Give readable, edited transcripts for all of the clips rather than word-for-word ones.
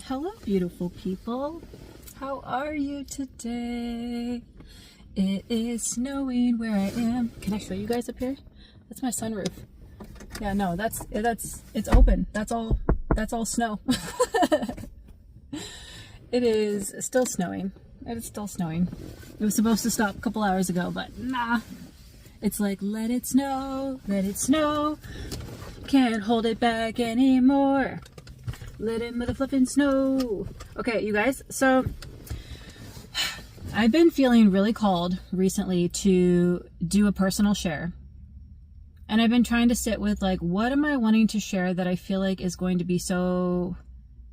Hello, beautiful people. How are you today? It is snowing where I am. Can I show you guys up here? That's my sunroof. Yeah, no, it's open. That's all snow. It is still snowing. It is still snowing. It was supposed to stop a couple hours ago, but nah. It's like, let it snow, let it snow. Can't hold it back anymore. Let it motherflippin' snow. Okay, you guys, so I've been feeling really called recently to do a personal share. And I've been trying to sit with, like, what am I wanting to share that I feel like is going to be so,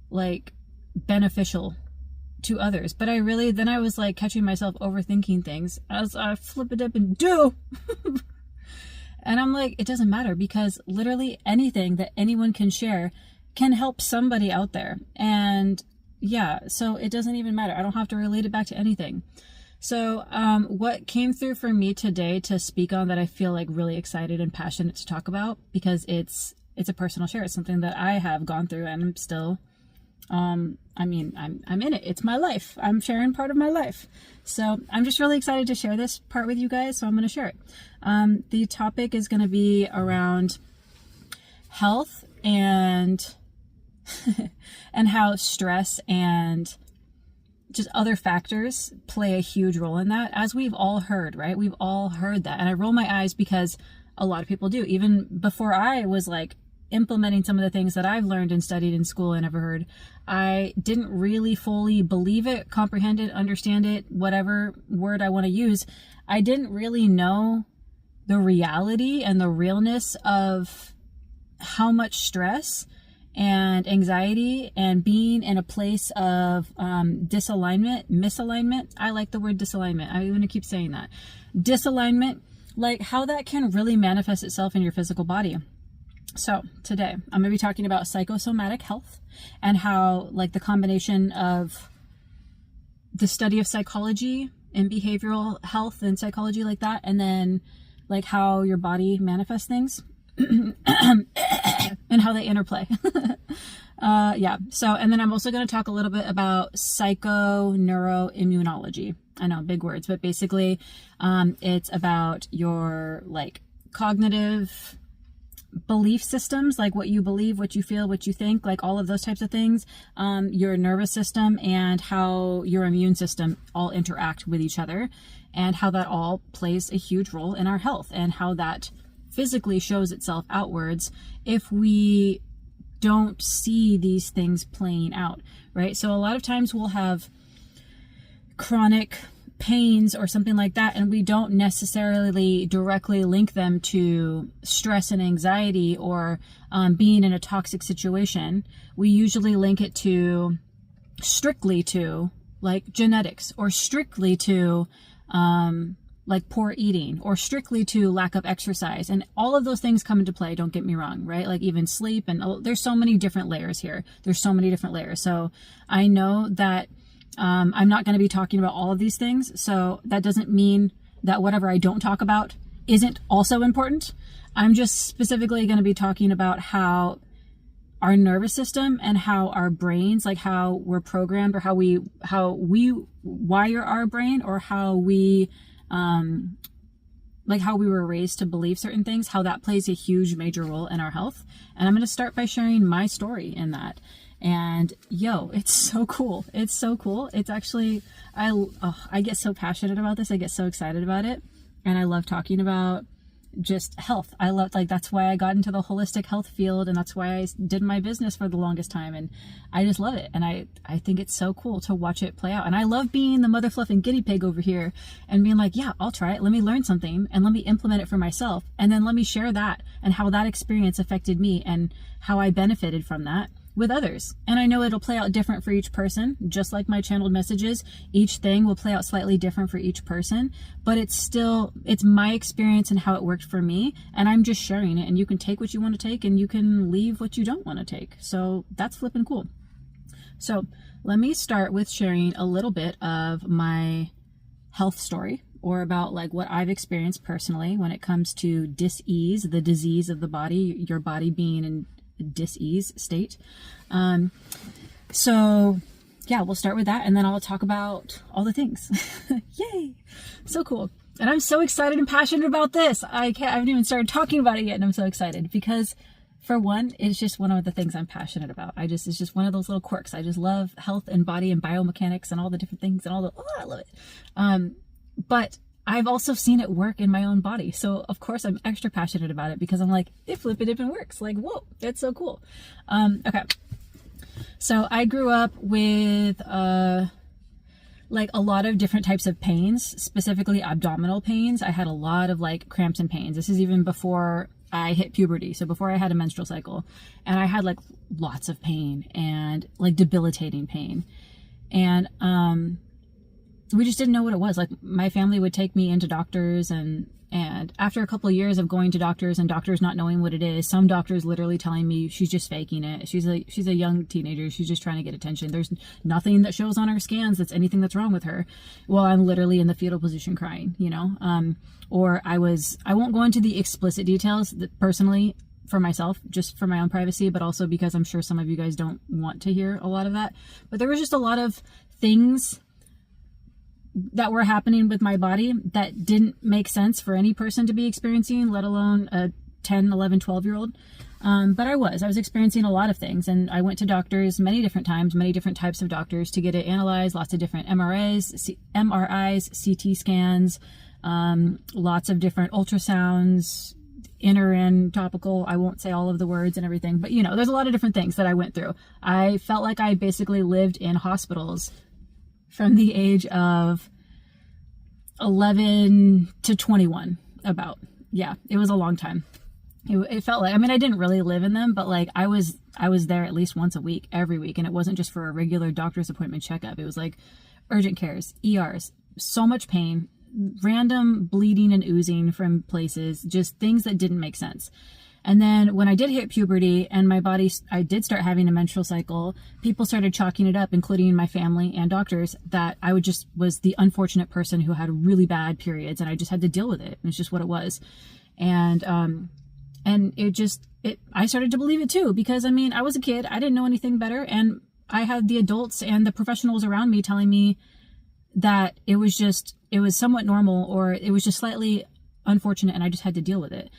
like, beneficial to others. But I was like catching myself overthinking things as I flip it up and do. And I'm like, it doesn't matter, because literally anything that anyone can share can help somebody out there. And yeah, so it doesn't even matter. I don't have to relate it back to anything. So what came through for me today to speak on that I feel like really excited and passionate to talk about, because it's a personal share. It's something that I have gone through, and I'm still I'm in it. It's my life. I'm sharing part of my life. So I'm just really excited to share this part with you guys. So I'm going to share it. The topic is going to be around health and and how stress and just other factors play a huge role in that, as we've all heard, right? We've all heard that. And I roll my eyes because a lot of people do. Even before I was like implementing some of the things that I've learned and studied in school and ever heard, I didn't really fully believe it, comprehend it, understand it, whatever word I want to use. I didn't really know the reality and the realness of how much stress and anxiety and being in a place of misalignment. I like the word disalignment. I'm going to keep saying that. Disalignment, like how that can really manifest itself in your physical body. So today I'm going to be talking about psychosomatic health and how, like, the combination of the study of psychology and behavioral health and psychology like that, and then like how your body manifests things and how they interplay. Yeah. So, and then I'm also going to talk a little bit about psychoneuroimmunology. I know, big words, but basically it's about your, like, cognitive belief systems, like what you believe, what you feel, what you think, like all of those types of things, your nervous system, and how your immune system all interact with each other, and how that all plays a huge role in our health, and how that physically shows itself outwards if we don't see these things playing out, right? So a lot of times we'll have chronic pains or something like that, and we don't necessarily directly link them to stress and anxiety or being in a toxic situation. We usually link it to strictly to like genetics, or strictly to like poor eating, or strictly to lack of exercise. And all of those things come into play, don't get me wrong, right? Like even sleep, and there's so many different layers here. There's so many different layers. So I know that I'm not going to be talking about all of these things. So that doesn't mean that whatever I don't talk about isn't also important. I'm just specifically going to be talking about how our nervous system and how our brains, like how we're programmed, or how we wire our brain, or how we, like how we were raised to believe certain things, how that plays a huge major role in our health. And I'm going to start by sharing my story in that. And yo, it's so cool. It's so cool. It's actually, I get so passionate about this. I get so excited about it. And I love talking about just health. I love, like, that's why I got into the holistic health field, and that's why I did my business for the longest time. And I just love it. And I think it's so cool to watch it play out. And I love being the mother fluffing guinea pig over here and being like, yeah, I'll try it. Let me learn something and let me implement it for myself. And then let me share that and how that experience affected me and how I benefited from that with others. And I know it'll play out different for each person, just like my channeled messages. Each thing will play out slightly different for each person, but it's my experience and how it worked for me, and I'm just sharing it. And you can take what you want to take, and you can leave what you don't want to take. So that's flipping cool. So let me start with sharing a little bit of my health story, or about like what I've experienced personally when it comes to dis-ease, the disease of the body, your body being in dis-ease state. So yeah, we'll start with that, and then I'll talk about all the things. Yay! So cool. And I'm so excited and passionate about this. I haven't even started talking about it yet, and I'm so excited because, for one, it's just one of the things I'm passionate about. It's just one of those little quirks. I just love health and body and biomechanics and all the different things and I love it. But I've also seen it work in my own body. So of course I'm extra passionate about it because I'm like, it flippin' works. Like, whoa, that's so cool. Okay. So I grew up with, like a lot of different types of pains, specifically abdominal pains. I had a lot of like cramps and pains. This is even before I hit puberty. So before I had a menstrual cycle, and I had like lots of pain and like debilitating pain. And, we just didn't know what it was. Like my family would take me into doctors, and after a couple of years of going to doctors and doctors not knowing what it is, some doctors literally telling me she's just faking it. She's a young teenager. She's just trying to get attention. There's nothing that shows on her scans that's anything that's wrong with her. Well, I'm literally in the fetal position crying, you know? Or I won't go into the explicit details that personally for myself, just for my own privacy, but also because I'm sure some of you guys don't want to hear a lot of that. But there was just a lot of things that were happening with my body that didn't make sense for any person to be experiencing, let alone a 10, 11, 12-year-old. But I was experiencing a lot of things, and I went to doctors many different times, many different types of doctors to get it analyzed, lots of different MRIs, CT scans, lots of different ultrasounds, inner and topical. I won't say all of the words and everything, but you know, there's a lot of different things that I went through. I felt like I basically lived in hospitals from the age of 11 to 21 about. Yeah, it was a long time. It felt like, I mean, I didn't really live in them, but like I was there at least once a week, every week. And it wasn't just for a regular doctor's appointment checkup. It was like urgent cares, ERs, so much pain, random bleeding and oozing from places, just things that didn't make sense. And then when I did hit puberty and my body, I did start having a menstrual cycle, people started chalking it up, including my family and doctors, that I was the unfortunate person who had really bad periods, and I just had to deal with it. It's just what it was. And I started to believe it too, because I mean, I was a kid, I didn't know anything better. And I had the adults and the professionals around me telling me that it was somewhat normal, or it was just slightly unfortunate, and I just had to deal with it.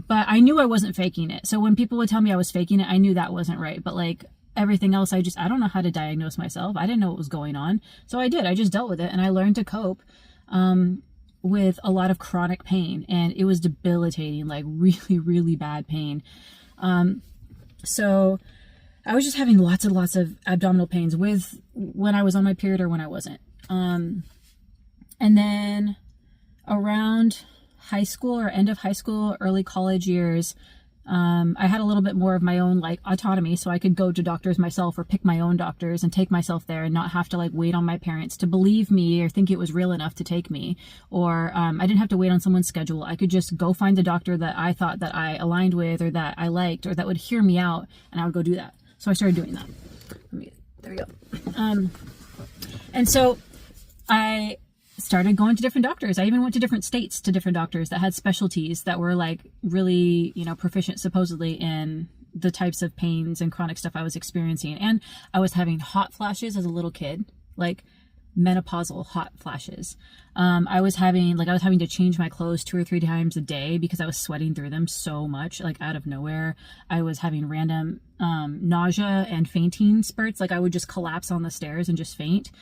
But I knew I wasn't faking it. So when people would tell me I was faking it, I knew that wasn't right. But like everything else, I don't know how to diagnose myself. I didn't know what was going on. So I just dealt with it, and I learned to cope, with a lot of chronic pain, and it was debilitating, like really, really bad pain. So I was just having lots and lots of abdominal pains when I was on my period or when I wasn't. And then around high school or end of high school, early college years, I had a little bit more of my own like autonomy, so I could go to doctors myself or pick my own doctors and take myself there and not have to like wait on my parents to believe me or think it was real enough to take me, or I didn't have to wait on someone's schedule. I could just go find the doctor that I thought that I aligned with, or that I liked, or that would hear me out, and I would go do that. So I started doing that. There we go. And so I started going to different doctors. I even went to different states to different doctors that had specialties that were like really, you know, proficient supposedly in the types of pains and chronic stuff I was experiencing. And I was having hot flashes as a little kid, like menopausal hot flashes. I was having to change my clothes 2 or 3 times a day because I was sweating through them so much, like out of nowhere. I was having random nausea and fainting spurts. Like I would just collapse on the stairs and just faint.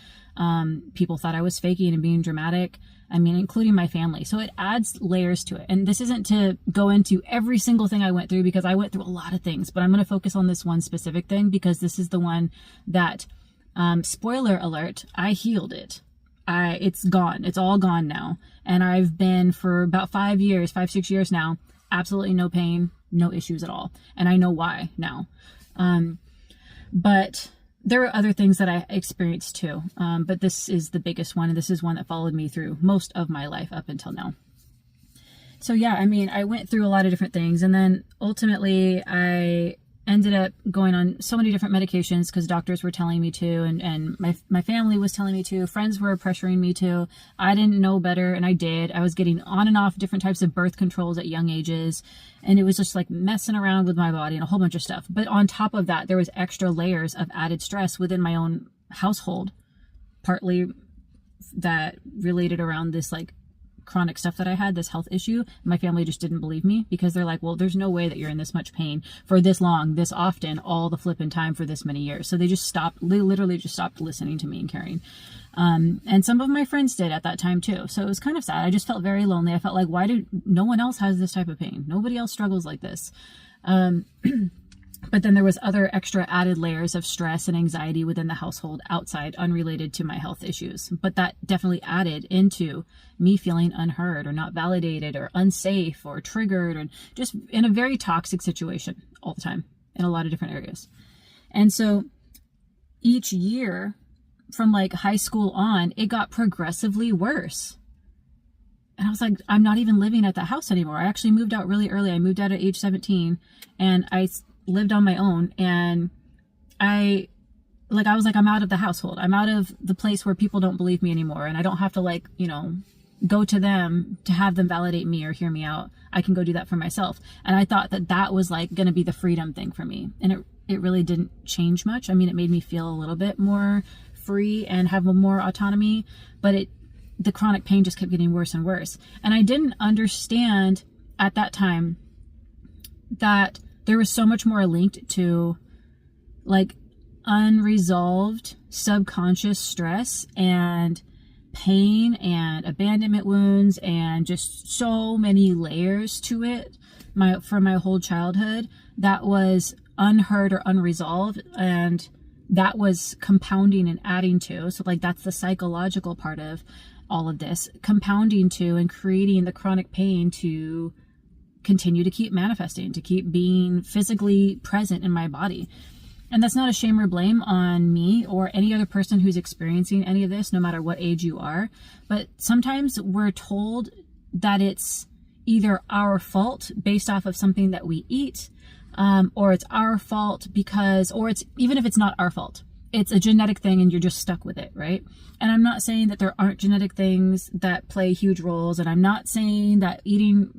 People thought I was faking and being dramatic. I mean, including my family. So it adds layers to it. And this isn't to go into every single thing I went through, because I went through a lot of things, but I'm going to focus on this one specific thing because this is the one that, spoiler alert, I healed it. It's gone. It's all gone now. And I've been for about 5 years, 5-6 years now, absolutely no pain, no issues at all. And I know why now. But there were other things that I experienced too. But this is the biggest one. And this is one that followed me through most of my life up until now. So yeah, I mean, I went through a lot of different things, and then ultimately I ended up going on so many different medications because doctors were telling me to, and my family was telling me to, friends were pressuring me to. I didn't know better, and I did. I was getting on and off different types of birth controls at young ages, and it was just like messing around with my body and a whole bunch of stuff. But on top of that, there was extra layers of added stress within my own household, partly that related around this like chronic stuff that I had, this health issue. My family just didn't believe me because they're like, well, there's no way that you're in this much pain for this long, this often, all the flipping time for this many years. So they just stopped, literally just stopped listening to me and caring. And some of my friends did at that time too. So it was kind of sad. I just felt very lonely. I felt like, why do no one else has this type of pain? Nobody else struggles like this. But then there was other extra added layers of stress and anxiety within the household outside, unrelated to my health issues. But that definitely added into me feeling unheard or not validated or unsafe or triggered, or just in a very toxic situation all the time in a lot of different areas. And so each year from like high school on, it got progressively worse. And I was like, I'm not even living at that house anymore. I actually moved out really early. I moved out at age 17, and I lived on my own, and I was like, I'm out of the household. I'm out of the place where people don't believe me anymore, and I don't have to like, go to them to have them validate me or hear me out. I can go do that for myself. And I thought that that was like going to be the freedom thing for me. And it really didn't change much. I mean, it made me feel a little bit more free and have more autonomy, but the chronic pain just kept getting worse and worse. And I didn't understand at that time that there was so much more linked to like unresolved subconscious stress and pain and abandonment wounds, and just so many layers to it from my whole childhood that was unheard or unresolved, and that was compounding and adding to. So like that's the psychological part of all of this, compounding to and creating the chronic pain to continue to keep manifesting, to keep being physically present in my body. And that's not a shame or blame on me or any other person who's experiencing any of this, no matter what age you are. But sometimes we're told that it's either our fault based off of something that we eat, or it's our fault because, or it's, even if it's not our fault, it's a genetic thing and you're just stuck with it, right? And I'm not saying that there aren't genetic things that play huge roles. And I'm not saying that eating,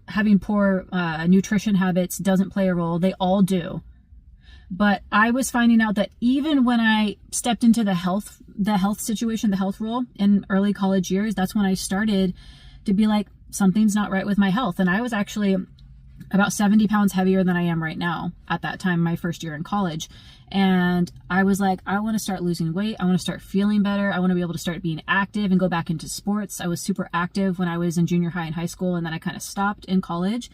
having poor nutrition habits doesn't play a role. They all do. But I was finding out that even when I stepped into the health situation, the health role in early college years, that's when I started to be like, something's not right with my health. And I was actually about 70 pounds heavier than I am right now at that time, my first year in college. And I was like, I want to start losing weight. I want to start feeling better. I want to be able to start being active and go back into sports. I was super active when I was in junior high and high school, and then I kind of stopped in college.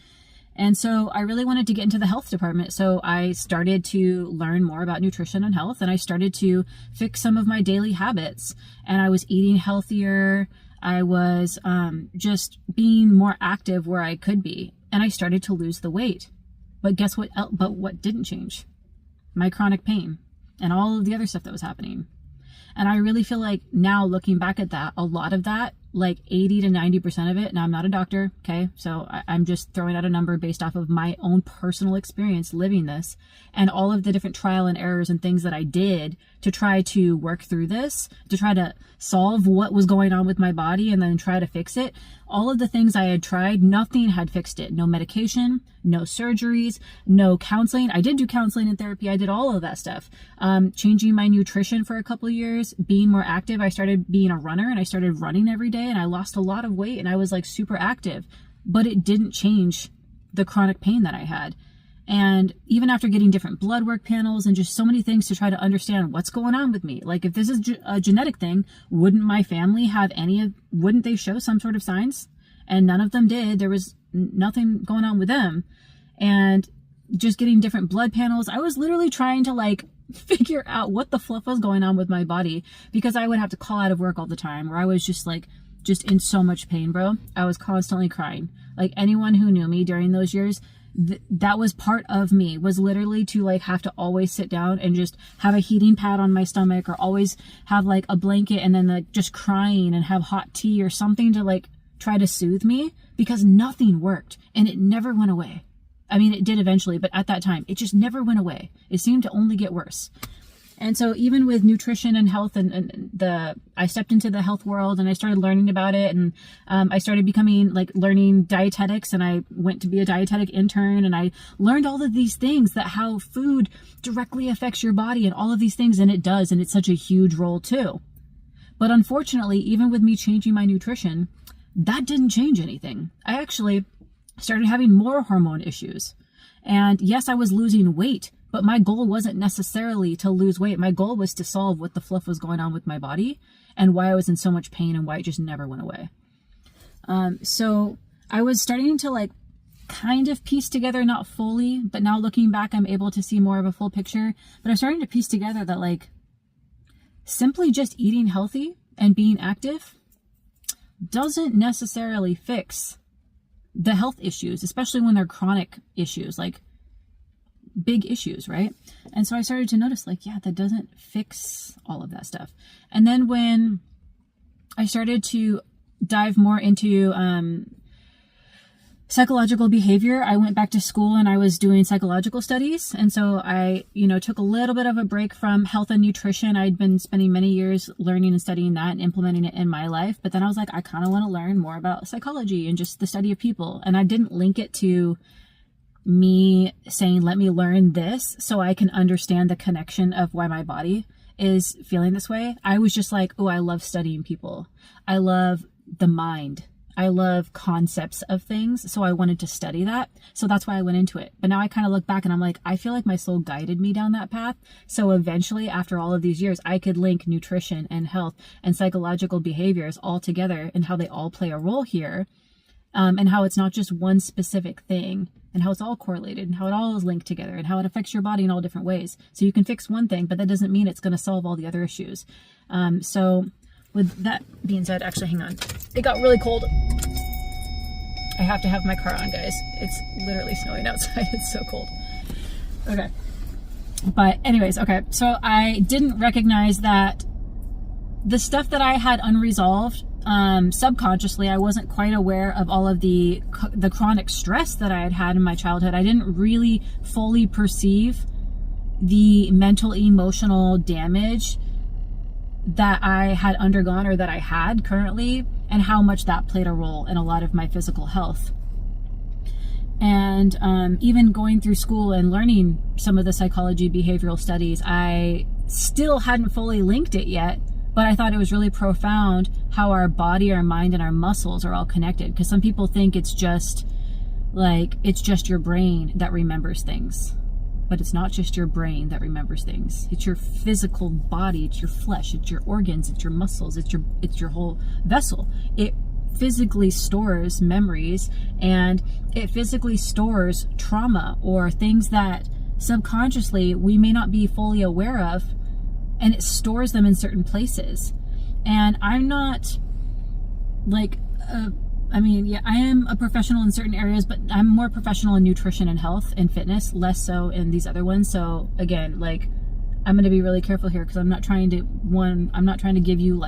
And so I really wanted to get into the health department. So I started to learn more about nutrition and health, and I started to fix some of my daily habits, and I was eating healthier. I was just being more active where I could be, and I started to lose the weight. But guess what? But what didn't change? My chronic pain and all of the other stuff that was happening. And I really feel like now, looking back at that, a lot of that, like 80 to 90% of it, now I'm not a doctor, okay? So I'm just throwing out a number based off of my own personal experience living this, and all of the different trial and errors and things that I did to try to work through this, to try to solve what was going on with my body and then try to fix it. All of the things I had tried, nothing had fixed it. No medication, no surgeries, no counseling. I did do counseling and therapy. I did all of that stuff. Changing my nutrition for a couple of years, being more active. I started being a runner, and I started running every day, and I lost a lot of weight, and I was like super active, but it didn't change the chronic pain that I had. And even after getting different blood work panels and just so many things to try to understand what's going on with me, like if this is a genetic thing, wouldn't my family have wouldn't they show some sort of signs? And none of them did. There was nothing going on with them. And just getting different blood panels, I was literally trying to like figure out what the fluff was going on with my body, because I would have to call out of work all the time, or I was just in so much pain, bro. I was constantly crying. Like anyone who knew me during those years, that was part of me, was literally to like have to always sit down and just have a heating pad on my stomach, or always have like a blanket and then like just crying and have hot tea or something to like try to soothe me, because nothing worked and it never went away. I mean, it did eventually, but at that time, it just never went away. It seemed to only get worse. And so even with nutrition and health I stepped into the health world and I started learning about it. And I started learning dietetics, and I went to be a dietetic intern, and I learned all of these things, that how food directly affects your body and all of these things. And it does. And it's such a huge role too. But unfortunately, even with me changing my nutrition, that didn't change anything. I actually started having more hormone issues. And yes, I was losing weight, but my goal wasn't necessarily to lose weight. My goal was to solve what the fluff was going on with my body and why I was in so much pain and why it just never went away. So I was starting to kind of piece together, not fully, but now looking back, I'm able to see more of a full picture. But I'm starting to piece together that simply just eating healthy and being active doesn't necessarily fix the health issues, especially when they're chronic issues, big issues, right? And so I started to notice that doesn't fix all of that stuff. And then when I started to dive more into psychological behavior, I went back to school and I was doing psychological studies. And so I, took a little bit of a break from health and nutrition. I'd been spending many years learning and studying that and implementing it in my life. But then I was I kind of want to learn more about psychology and just the study of people. And I didn't link it to me saying, let me learn this so I can understand the connection of why my body is feeling this way. I was just oh, I love studying people. I love the mind. I love concepts of things. So I wanted to study that. So that's why I went into it. But now I kind of look back and I'm I feel like my soul guided me down that path. So eventually, after all of these years, I could link nutrition and health and psychological behaviors all together and how they all play a role here. And how it's not just one specific thing, and how it's all correlated and how it all is linked together and how it affects your body in all different ways. So you can fix one thing, but that doesn't mean it's going to solve all the other issues. So with that being said, actually, hang on. It got really cold. I have to have my car on, guys. It's literally snowing outside. It's so cold. Okay. But anyways, okay. So I didn't recognize that the stuff that I had unresolved, subconsciously, I wasn't quite aware of all of the chronic stress that I had had in my childhood. I didn't really fully perceive the mental, emotional damage that I had undergone or that I had currently, and how much that played a role in a lot of my physical health. And even going through school and learning some of the psychology behavioral studies, I still hadn't fully linked it yet. But I thought it was really profound how our body, our mind, and our muscles are all connected. Because some people think it's just your brain that remembers things. But it's not just your brain that remembers things. It's your physical body, it's your flesh, it's your organs, it's your muscles, it's your whole vessel. It physically stores memories, and it physically stores trauma or things that subconsciously we may not be fully aware of. And it stores them in certain places. And I'm not I am a professional in certain areas, but I'm more professional in nutrition and health and fitness, less so in these other ones. So again, I'm going to be really careful here, because I'm not trying to give you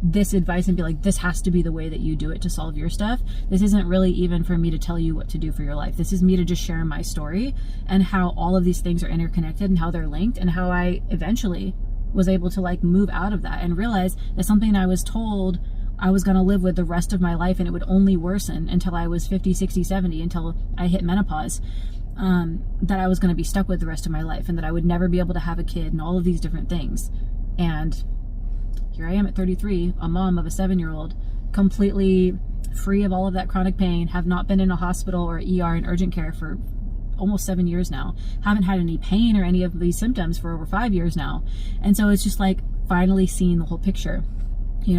this advice and be this has to be the way that you do it to solve your stuff. This isn't really even for me to tell you what to do for your life. This is me to just share my story and how all of these things are interconnected and how they're linked, and how I eventually was able to move out of that and realize that something I was told I was going to live with the rest of my life, and it would only worsen until I was 50, 60, 70, until I hit menopause, that I was going to be stuck with the rest of my life, and that I would never be able to have a kid and all of these different things. And here I am at 33, a mom of a 7-year-old, completely free of all of that chronic pain, have not been in a hospital or ER in urgent care for almost 7 years now, haven't had any pain or any of these symptoms for over 5 years now. And so it's just finally seeing the whole picture.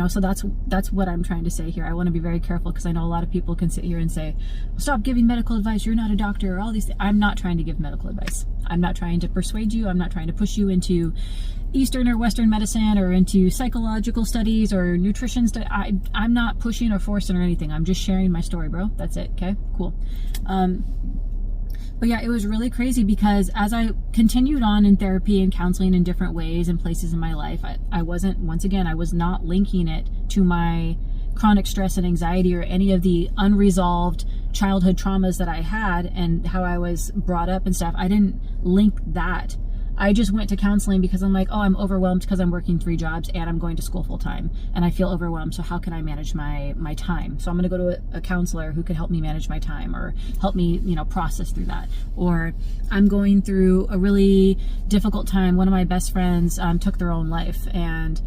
So that's what I'm trying to say here. I want to be very careful, because I know a lot of people can sit here and say, well, stop giving medical advice, you're not a doctor, or all these things. I'm not trying to give medical advice. I'm not trying to persuade you. I'm not trying to push you into Eastern or Western medicine or into psychological studies or nutrition studies. I'm not pushing or forcing or anything. I'm just sharing my story, bro. That's it. Okay, cool. But yeah, it was really crazy, because as I continued on in therapy and counseling in different ways and places in my life, I was not linking it to my chronic stress and anxiety or any of the unresolved childhood traumas that I had and how I was brought up and stuff, I didn't link that. I just went to counseling because I'm like, oh, I'm overwhelmed because I'm working 3 jobs and I'm going to school full time and I feel overwhelmed. So how can I manage my time? So I'm going to go to a counselor who could help me manage my time or help me, process through that. Or I'm going through a really difficult time. One of my best friends took their own life, and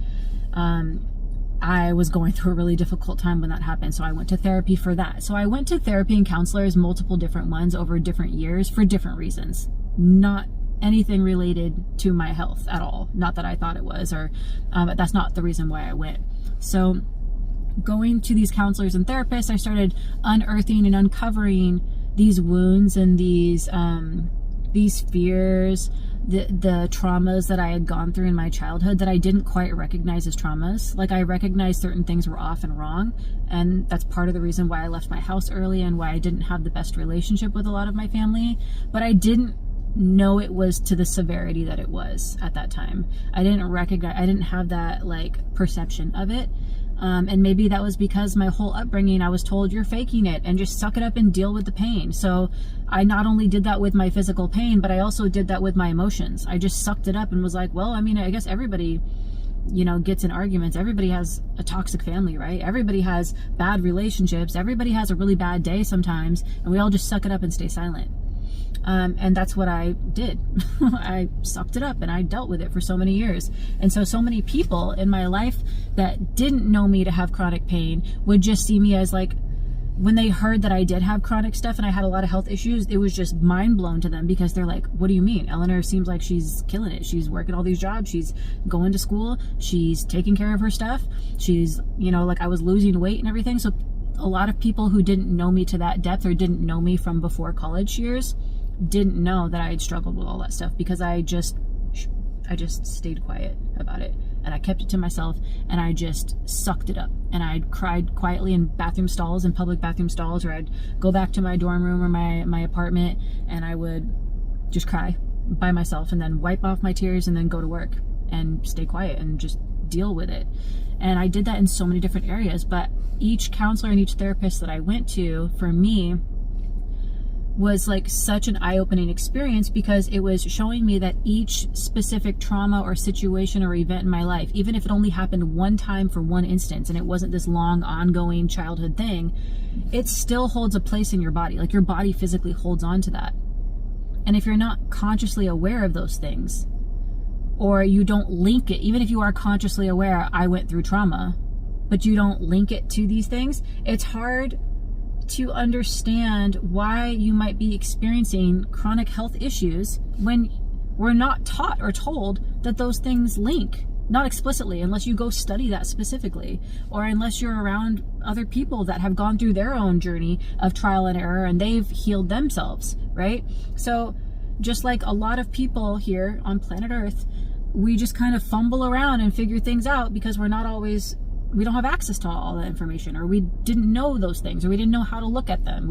I was going through a really difficult time when that happened. So I went to therapy for that. So I went to therapy and counselors, multiple different ones over different years for different reasons. Not anything related to my health at all. Not that I thought it was, or that's not the reason why I went. So going to these counselors and therapists, I started unearthing and uncovering these wounds and these fears, the traumas that I had gone through in my childhood that I didn't quite recognize as traumas. Like, I recognized certain things were off and wrong, and that's part of the reason why I left my house early and why I didn't have the best relationship with a lot of my family. But I didn't know it was to the severity that it was at that time. I didn't have that perception of it. And maybe that was because my whole upbringing, I was told you're faking it and just suck it up and deal with the pain. So I not only did that with my physical pain, but I also did that with my emotions. I just sucked it up and was like, well, I mean, I guess everybody, gets in arguments. Everybody has a toxic family, right? Everybody has bad relationships. Everybody has a really bad day sometimes, and we all just suck it up and stay silent. And that's what I did. I sucked it up and I dealt with it for so many years. And so many people in my life that didn't know me to have chronic pain would just see me as when they heard that I did have chronic stuff and I had a lot of health issues, it was just mind blown to them, because they're like, what do you mean? Eleanor seems like she's killing it. She's working all these jobs. She's going to school. She's taking care of her stuff. She's, I was losing weight and everything. So a lot of people who didn't know me to that depth or didn't know me from before college years didn't know that I had struggled with all that stuff, because I just stayed quiet about it, and I kept it to myself, and I just sucked it up, and I'd cried quietly in bathroom stalls, in public bathroom stalls, or I'd go back to my dorm room or my apartment, and I would just cry by myself and then wipe off my tears and then go to work and stay quiet and just deal with it. And I did that in so many different areas, but each counselor and each therapist that I went to, for me, was such an eye-opening experience, because it was showing me that each specific trauma or situation or event in my life, even if it only happened one time for one instance and it wasn't this long ongoing childhood thing, it still holds a place in your body. Your body physically holds on to that. And if you're not consciously aware of those things, or you don't link it, even if you are consciously aware, I went through trauma, but you don't link it to these things, it's hard to understand why you might be experiencing chronic health issues when we're not taught or told that those things link. Not explicitly, unless you go study that specifically, or unless you're around other people that have gone through their own journey of trial and error and they've healed themselves, right? So just like a lot of people here on planet Earth, we just kind of fumble around and figure things out because we don't have access to all that information, or we didn't know those things, or we didn't know how to look at them.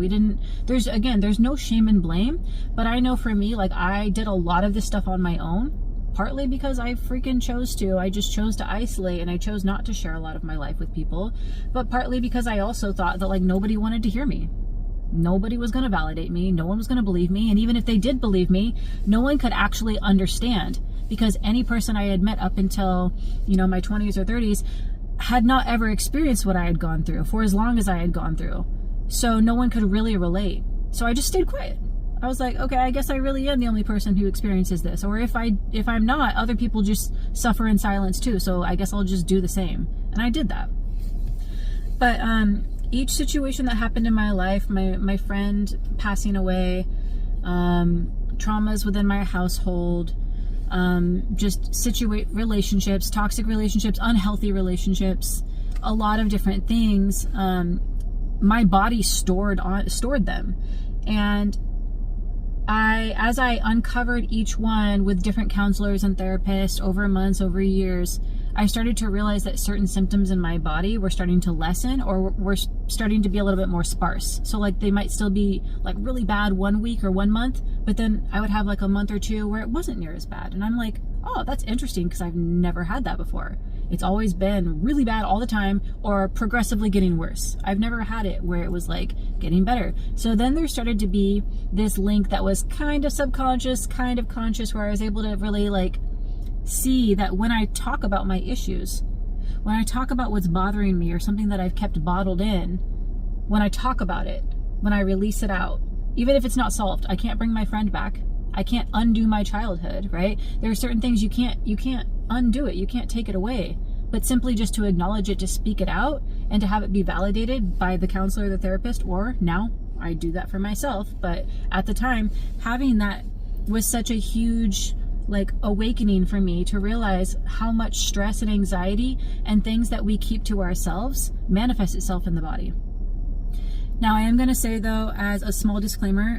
There's no shame and blame, but I know for me, I did a lot of this stuff on my own, partly because I freaking chose to. I just chose to isolate, and I chose not to share a lot of my life with people, but partly because I also thought that nobody wanted to hear me. Nobody was going to validate me. No one was going to believe me. And even if they did believe me, no one could actually understand, because any person I had met up until, my 20s or 30s had not ever experienced what I had gone through for as long as I had gone through. So no one could really relate. So I just stayed quiet. I was like, okay, I guess I really am the only person who experiences this. Or if I'm not, other people just suffer in silence too. So I guess I'll just do the same. And I did that. But each situation that happened in my life, my friend passing away, traumas within my household, relationships, toxic relationships, unhealthy relationships, a lot of different things. My body stored them. And as I uncovered each one with different counselors and therapists over months, over years, I started to realize that certain symptoms in my body were starting to lessen, or were starting to be a little bit more sparse. So they might still be really bad 1 week or 1 month, but then I would have a month or two where it wasn't near as bad. And I'm like, oh, that's interesting, because I've never had that before. It's always been really bad all the time or progressively getting worse. I've never had it where it was like getting better. So then there started to be this link that was kind of subconscious, kind of conscious, where I was able to really like see that when I talk about my issues, when I talk about what's bothering me or something that I've kept bottled in, when I talk about it, when I release it out, even if it's not solved, I can't bring my friend back. I can't undo my childhood, right? There are certain things you can't undo it. You can't take it away. But simply just to acknowledge it, to speak it out, and to have it be validated by the counselor, the therapist, or now I do that for myself. But at the time, having that was such a huge like awakening for me to realize how much stress and anxiety and things that we keep to ourselves manifest itself in the body. Now, I am going to say, though, as a small disclaimer,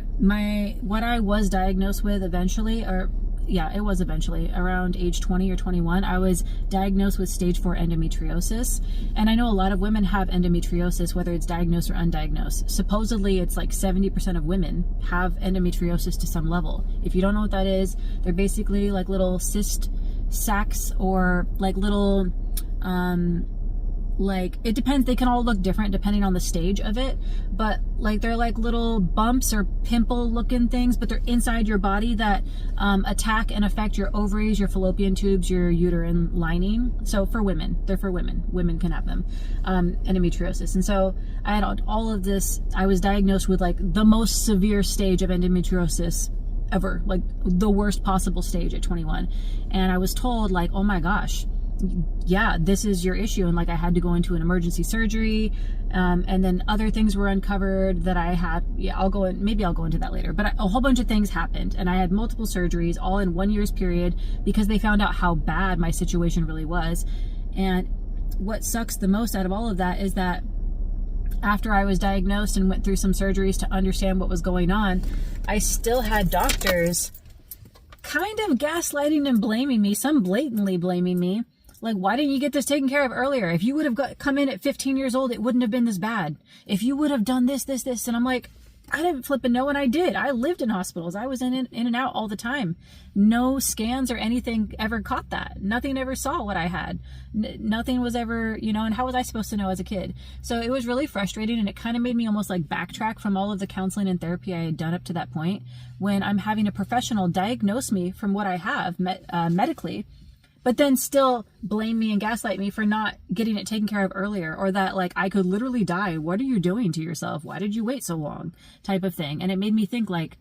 what I was diagnosed with eventually, it was eventually, around age 20 or 21, I was diagnosed with stage 4 endometriosis. And I know a lot of women have endometriosis, whether it's diagnosed or undiagnosed. Supposedly, it's like 70% of women have endometriosis to some level. If you don't know what that is, they're basically like little cyst sacs or like little... like it depends, they can all look different depending on the stage of it, but like they're like little bumps or pimple looking things, but they're inside your body that attack and affect your ovaries, your fallopian tubes, your uterine lining. So for women, they're for women can have them, endometriosis. And so I had all of this. I was diagnosed with like the most severe stage of endometriosis ever, like the worst possible stage at 21. And I was told like, oh my gosh, yeah, this is your issue. And like I had to go into an emergency surgery, and then other things were uncovered that I had. Yeah, maybe I'll go into that later, but a whole bunch of things happened, and I had multiple surgeries all in 1 year's period because they found out how bad my situation really was. And what sucks the most out of all of that is that after I was diagnosed and went through some surgeries to understand what was going on, I still had doctors kind of gaslighting and blaming me, some blatantly blaming me. Like, why didn't you get this taken care of earlier? If you would have come in at 15 years old, it wouldn't have been this bad. If you would have done this. And I'm like, I didn't flipping know, and I did. I lived in hospitals. I was in and out all the time. No scans or anything ever caught that. Nothing ever saw what I had. Nothing was ever, and how was I supposed to know as a kid? So it was really frustrating, and it kind of made me almost like backtrack from all of the counseling and therapy I had done up to that point, when I'm having a professional diagnose me from what I have medically, but then still blame me and gaslight me for not getting it taken care of earlier, or that like I could literally die. What are you doing to yourself? Why did you wait so long? Type of thing. And it made me think like,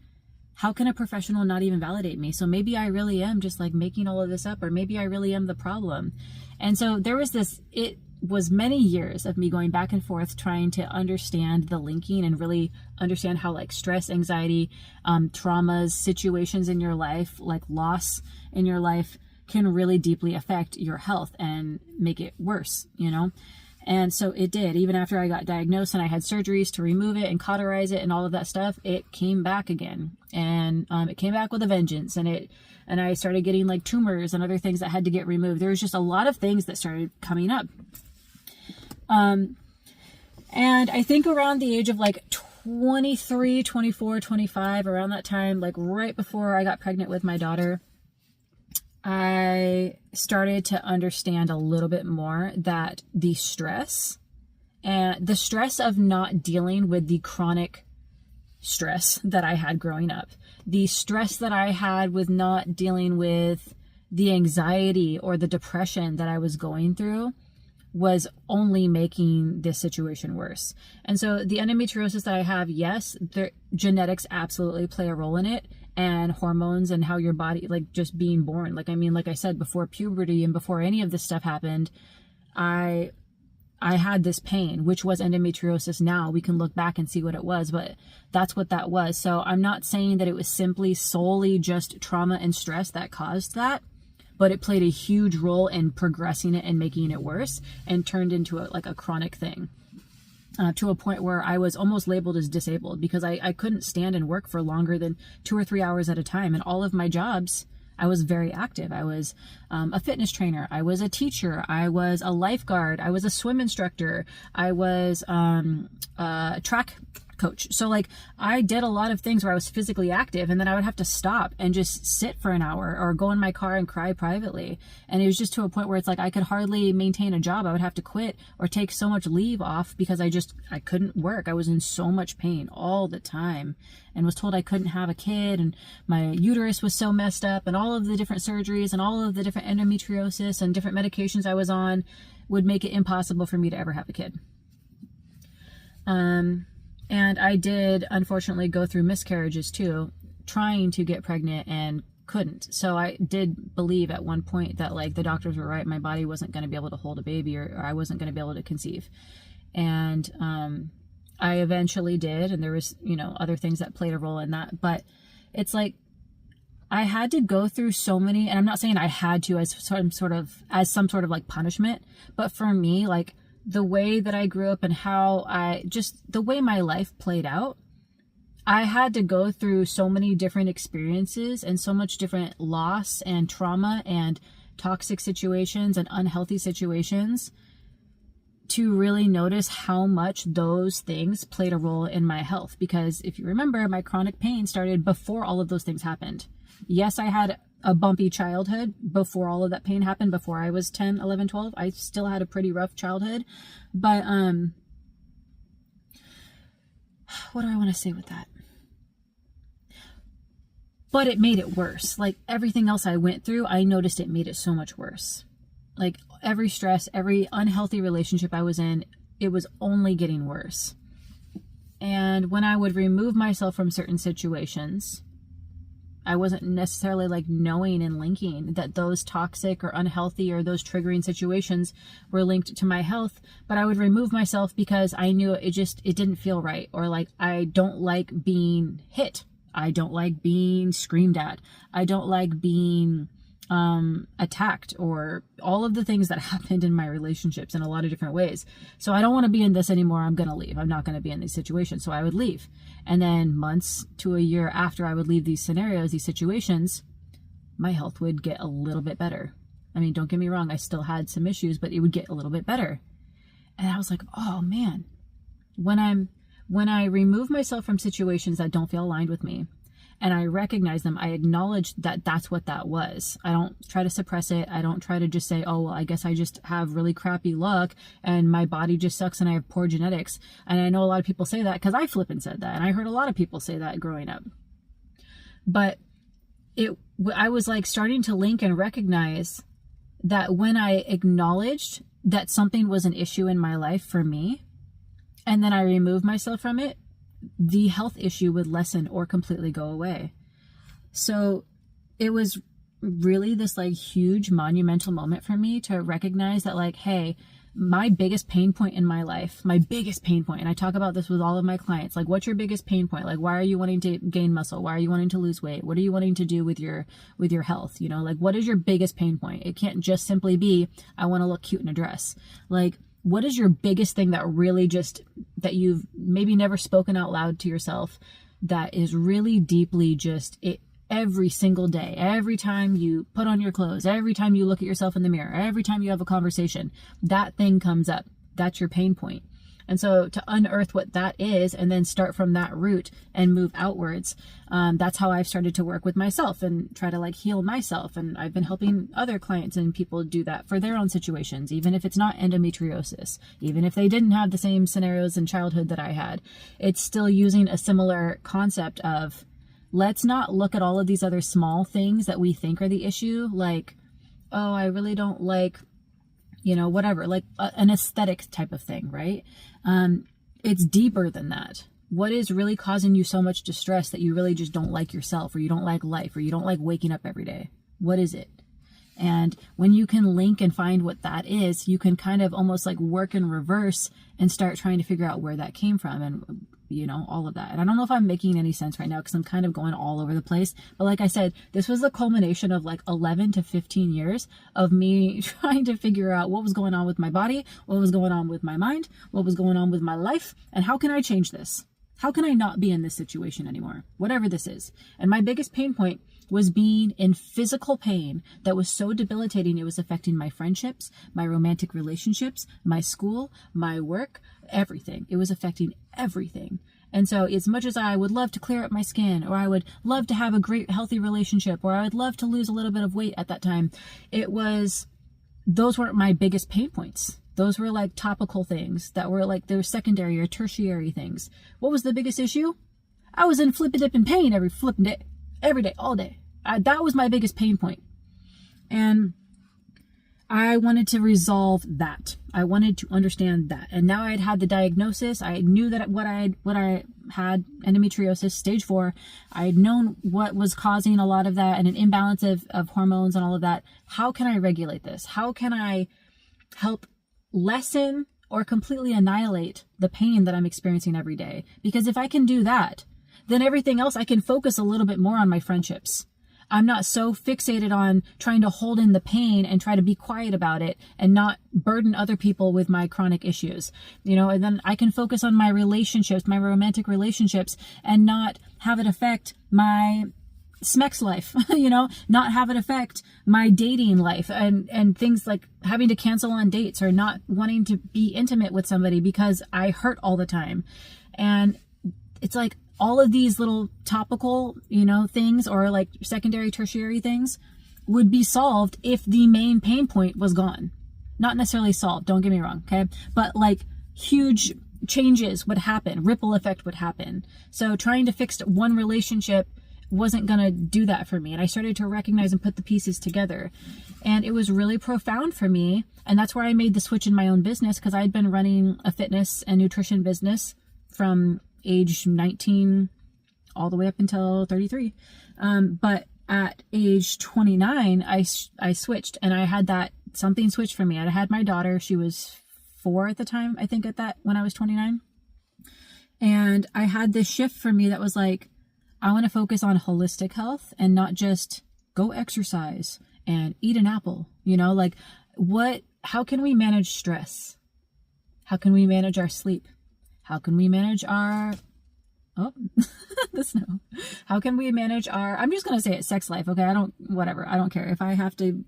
how can a professional not even validate me? So maybe I really am just like making all of this up, or maybe I really am the problem. And so there was it was many years of me going back and forth trying to understand the linking and really understand how like stress, anxiety, traumas, situations in your life, like loss in your life, can really deeply affect your health and make it worse, And so it did. Even after I got diagnosed and I had surgeries to remove it and cauterize it and all of that stuff, it came back again. And it came back with a vengeance. And I started getting like tumors and other things that had to get removed. There was just a lot of things that started coming up. And I think around the age of like 23, 24, 25, around that time, like right before I got pregnant with my daughter, I started to understand a little bit more that the stress of not dealing with the chronic stress that I had growing up, the stress that I had with not dealing with the anxiety or the depression that I was going through, was only making this situation worse. And so the endometriosis that I have, yes, genetics absolutely play a role in it, and hormones and how your body, like just being born. Like I said, before puberty and before any of this stuff happened, I had this pain, which was endometriosis. Now we can look back and see what it was, but that's what that was. So I'm not saying that it was solely just trauma and stress that caused that, but it played a huge role in progressing it and making it worse, and turned into a chronic thing. To a point where I was almost labeled as disabled, because I couldn't stand and work for longer than 2 or 3 hours at a time. And all of my jobs, I was very active. I was a fitness trainer. I was a teacher. I was a lifeguard. I was a swim instructor. I was a track coach. So like I did a lot of things where I was physically active, and then I would have to stop and just sit for an hour or go in my car and cry privately. And it was just to a point where it's like I could hardly maintain a job. I would have to quit or take so much leave off because I couldn't work. I was in so much pain all the time and was told I couldn't have a kid, and my uterus was so messed up, and all of the different surgeries and all of the different endometriosis and different medications I was on would make it impossible for me to ever have a kid. And I did, unfortunately, go through miscarriages too, trying to get pregnant and couldn't. So I did believe at one point that like the doctors were right. My body wasn't going to be able to hold a baby, or I wasn't going to be able to conceive. And, I eventually did. And there was, other things that played a role in that, but it's like, I had to go through so many, and I'm not saying I had to as some sort of like punishment, but for me, like, the way that I grew up and how the way my life played out, I had to go through so many different experiences and so much different loss and trauma and toxic situations and unhealthy situations to really notice how much those things played a role in my health. Because if you remember, my chronic pain started before all of those things happened. Yes, I had a bumpy childhood before all of that pain happened, before I was 10, 11, 12. I still had a pretty rough childhood. But what do I want to say with that? But it made it worse. Like everything else I went through, I noticed it made it so much worse. Like every stress, every unhealthy relationship I was in, it was only getting worse. And when I would remove myself from certain situations, I wasn't necessarily like knowing and linking that those toxic or unhealthy or those triggering situations were linked to my health, but I would remove myself because I knew it didn't feel right. Or like, I don't like being hit. I don't like being screamed at. I don't like being attacked, or all of the things that happened in my relationships in a lot of different ways. So I don't want to be in this anymore. I'm going to leave. I'm not going to be in these situations. So I would leave. And then months to a year after I would leave these scenarios, these situations, my health would get a little bit better. I mean, don't get me wrong. I still had some issues, but it would get a little bit better. And I was like, oh man, when I remove myself from situations that don't feel aligned with me, and I recognize them, I acknowledge that that's what that was. I don't try to suppress it. I don't try to just say, oh, well, I guess I just have really crappy luck and my body just sucks and I have poor genetics. And I know a lot of people say that because I flippin' said that. And I heard a lot of people say that growing up. But I was like starting to link and recognize that when I acknowledged that something was an issue in my life for me, and then I removed myself from it, the health issue would lessen or completely go away. So it was really this like huge monumental moment for me to recognize that like, hey, my biggest pain point in my life, and I talk about this with all of my clients, like, what's your biggest pain point? Like, why are you wanting to gain muscle? Why are you wanting to lose weight? What are you wanting to do with your health? Like, what is your biggest pain point? It can't just simply be, I want to look cute in a dress. Like, what is your biggest thing that really that you've maybe never spoken out loud to yourself, that is really deeply every single day, every time you put on your clothes, every time you look at yourself in the mirror, every time you have a conversation, that thing comes up. That's your pain point. And so to unearth what that is and then start from that root and move outwards, that's how I've started to work with myself and try to like heal myself. And I've been helping other clients and people do that for their own situations, even if it's not endometriosis, even if they didn't have the same scenarios in childhood that I had. It's still using a similar concept of, let's not look at all of these other small things that we think are the issue. Like, oh, I really don't like, whatever, like an aesthetic type of thing, right? It's deeper than that. What is really causing you so much distress that you really just don't like yourself, or you don't like life, or you don't like waking up every day? What is it? And when you can link and find what that is, you can kind of almost like work in reverse and start trying to figure out where that came from and, all of that. And I don't know if I'm making any sense right now because I'm kind of going all over the place. But like I said, this was the culmination of like 11 to 15 years of me trying to figure out what was going on with my body, what was going on with my mind, what was going on with my life, and how can I change this? How can I not be in this situation anymore? Whatever this is. And my biggest pain point was being in physical pain that was so debilitating. It was affecting my friendships, my romantic relationships, my school, my work, everything. It was affecting everything. And so as much as I would love to clear up my skin, or I would love to have a great healthy relationship, or I would love to lose a little bit of weight at that time, those weren't my biggest pain points. Those were like topical things that were like, they were secondary or tertiary things. What was the biggest issue? I was in flippin' pain every day, all day. That was my biggest pain point. And I wanted to resolve that. I wanted to understand that. And now I had the diagnosis. I knew that what I had, endometriosis, stage 4. I had known what was causing a lot of that and an imbalance of hormones and all of that. How can I regulate this? How can I help lessen or completely annihilate the pain that I'm experiencing every day? Because if I can do that, then everything else, I can focus a little bit more on my friendships. I'm not so fixated on trying to hold in the pain and try to be quiet about it and not burden other people with my chronic issues, and then I can focus on my relationships, my romantic relationships, and not have it affect my Smex life, not have it affect my dating life and things like having to cancel on dates or not wanting to be intimate with somebody because I hurt all the time. And it's like, all of these little topical, things or like secondary, tertiary things would be solved if the main pain point was gone. Not necessarily solved, don't get me wrong, okay? But like huge changes would happen, ripple effect would happen. So trying to fix one relationship wasn't gonna do that for me. And I started to recognize and put the pieces together. And it was really profound for me. And that's where I made the switch in my own business, because I'd been running a fitness and nutrition business from age 19 all the way up until 33. But at age 29, I switched, and I had something switched for me. I had my daughter. She was 4 at the time, I think, when I was 29. And I had this shift for me that was like, I want to focus on holistic health and not just go exercise and eat an apple, how can we manage stress? How can we manage our sleep? How can we manage our, the snow. How can we manage our, I'm just going to say it, sex life. Okay. I don't care if I have to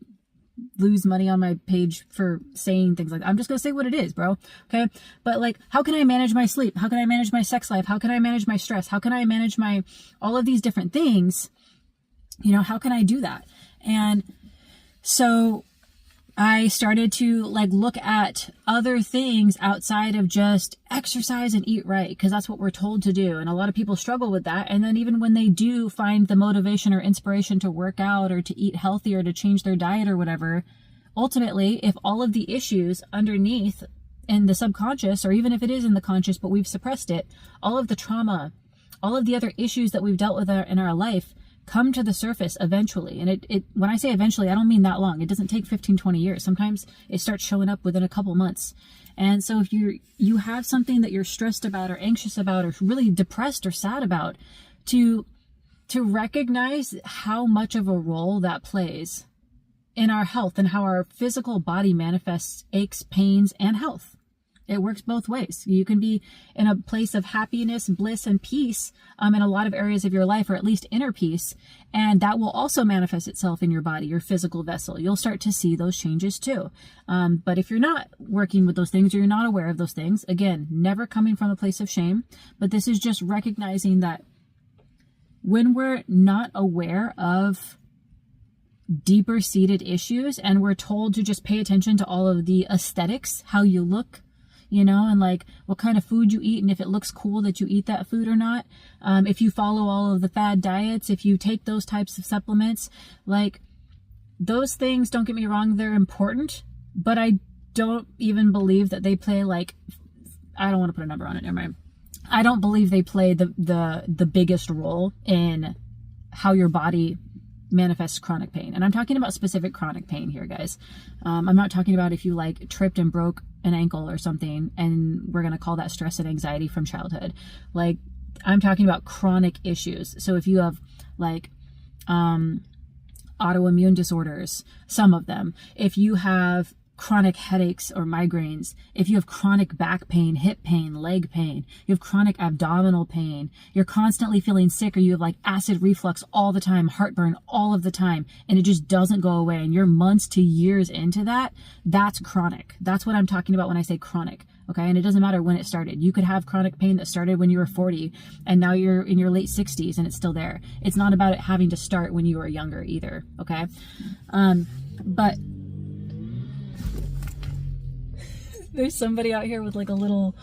lose money on my page for saying things like that. I'm just going to say what it is, bro. Okay. But like, how can I manage my sleep? How can I manage my sex life? How can I manage my stress? How can I manage all of these different things? How can I do that? And so I started to look at other things outside of just exercise and eat right, because that's what we're told to do. And a lot of people struggle with that. And then even when they do find the motivation or inspiration to work out or to eat healthy or to change their diet or whatever, ultimately, if all of the issues underneath in the subconscious, or even if it is in the conscious, but we've suppressed it, all of the trauma, all of the other issues that we've dealt with in our life come to the surface eventually. And it when I say eventually, I don't mean that long. It doesn't take 15, 20 years. Sometimes it starts showing up within a couple months. And so if you have something that you're stressed about or anxious about or really depressed or sad about, to recognize how much of a role that plays in our health and how our physical body manifests aches, pains, and health. It works both ways. You can be in a place of happiness, bliss, and peace in a lot of areas of your life, or at least inner peace. And that will also manifest itself in your body, your physical vessel. You'll start to see those changes too. But if you're not working with those things, or you're not aware of those things, again, never coming from a place of shame, but this is just recognizing that when we're not aware of deeper seated issues and we're told to just pay attention to all of the aesthetics, how you look, and what kind of food you eat, and if it looks cool that you eat that food or not. If you follow all of the fad diets, if you take those types of supplements, those things, don't get me wrong, they're important, but I don't even believe that they play I don't want to put a number on it, never mind. I don't believe they play the biggest role in how your body manifests chronic pain. And I'm talking about specific chronic pain here, guys. I'm not talking about if you tripped and broke an ankle or something and we're going to call that stress and anxiety from childhood. I'm talking about chronic issues. So if you have autoimmune disorders, some of them, if you have chronic headaches or migraines, if you have chronic back pain, hip pain, leg pain, you have chronic abdominal pain, you're constantly feeling sick, or you have acid reflux all the time, heartburn all of the time, and it just doesn't go away, and you're months to years into that, that's chronic. That's what I'm talking about when I say chronic. Okay. And it doesn't matter when it started. You could have chronic pain that started when you were 40 and now you're in your late 60s and it's still there. It's not about it having to start when you were younger either. Okay. But there's somebody out here with like a little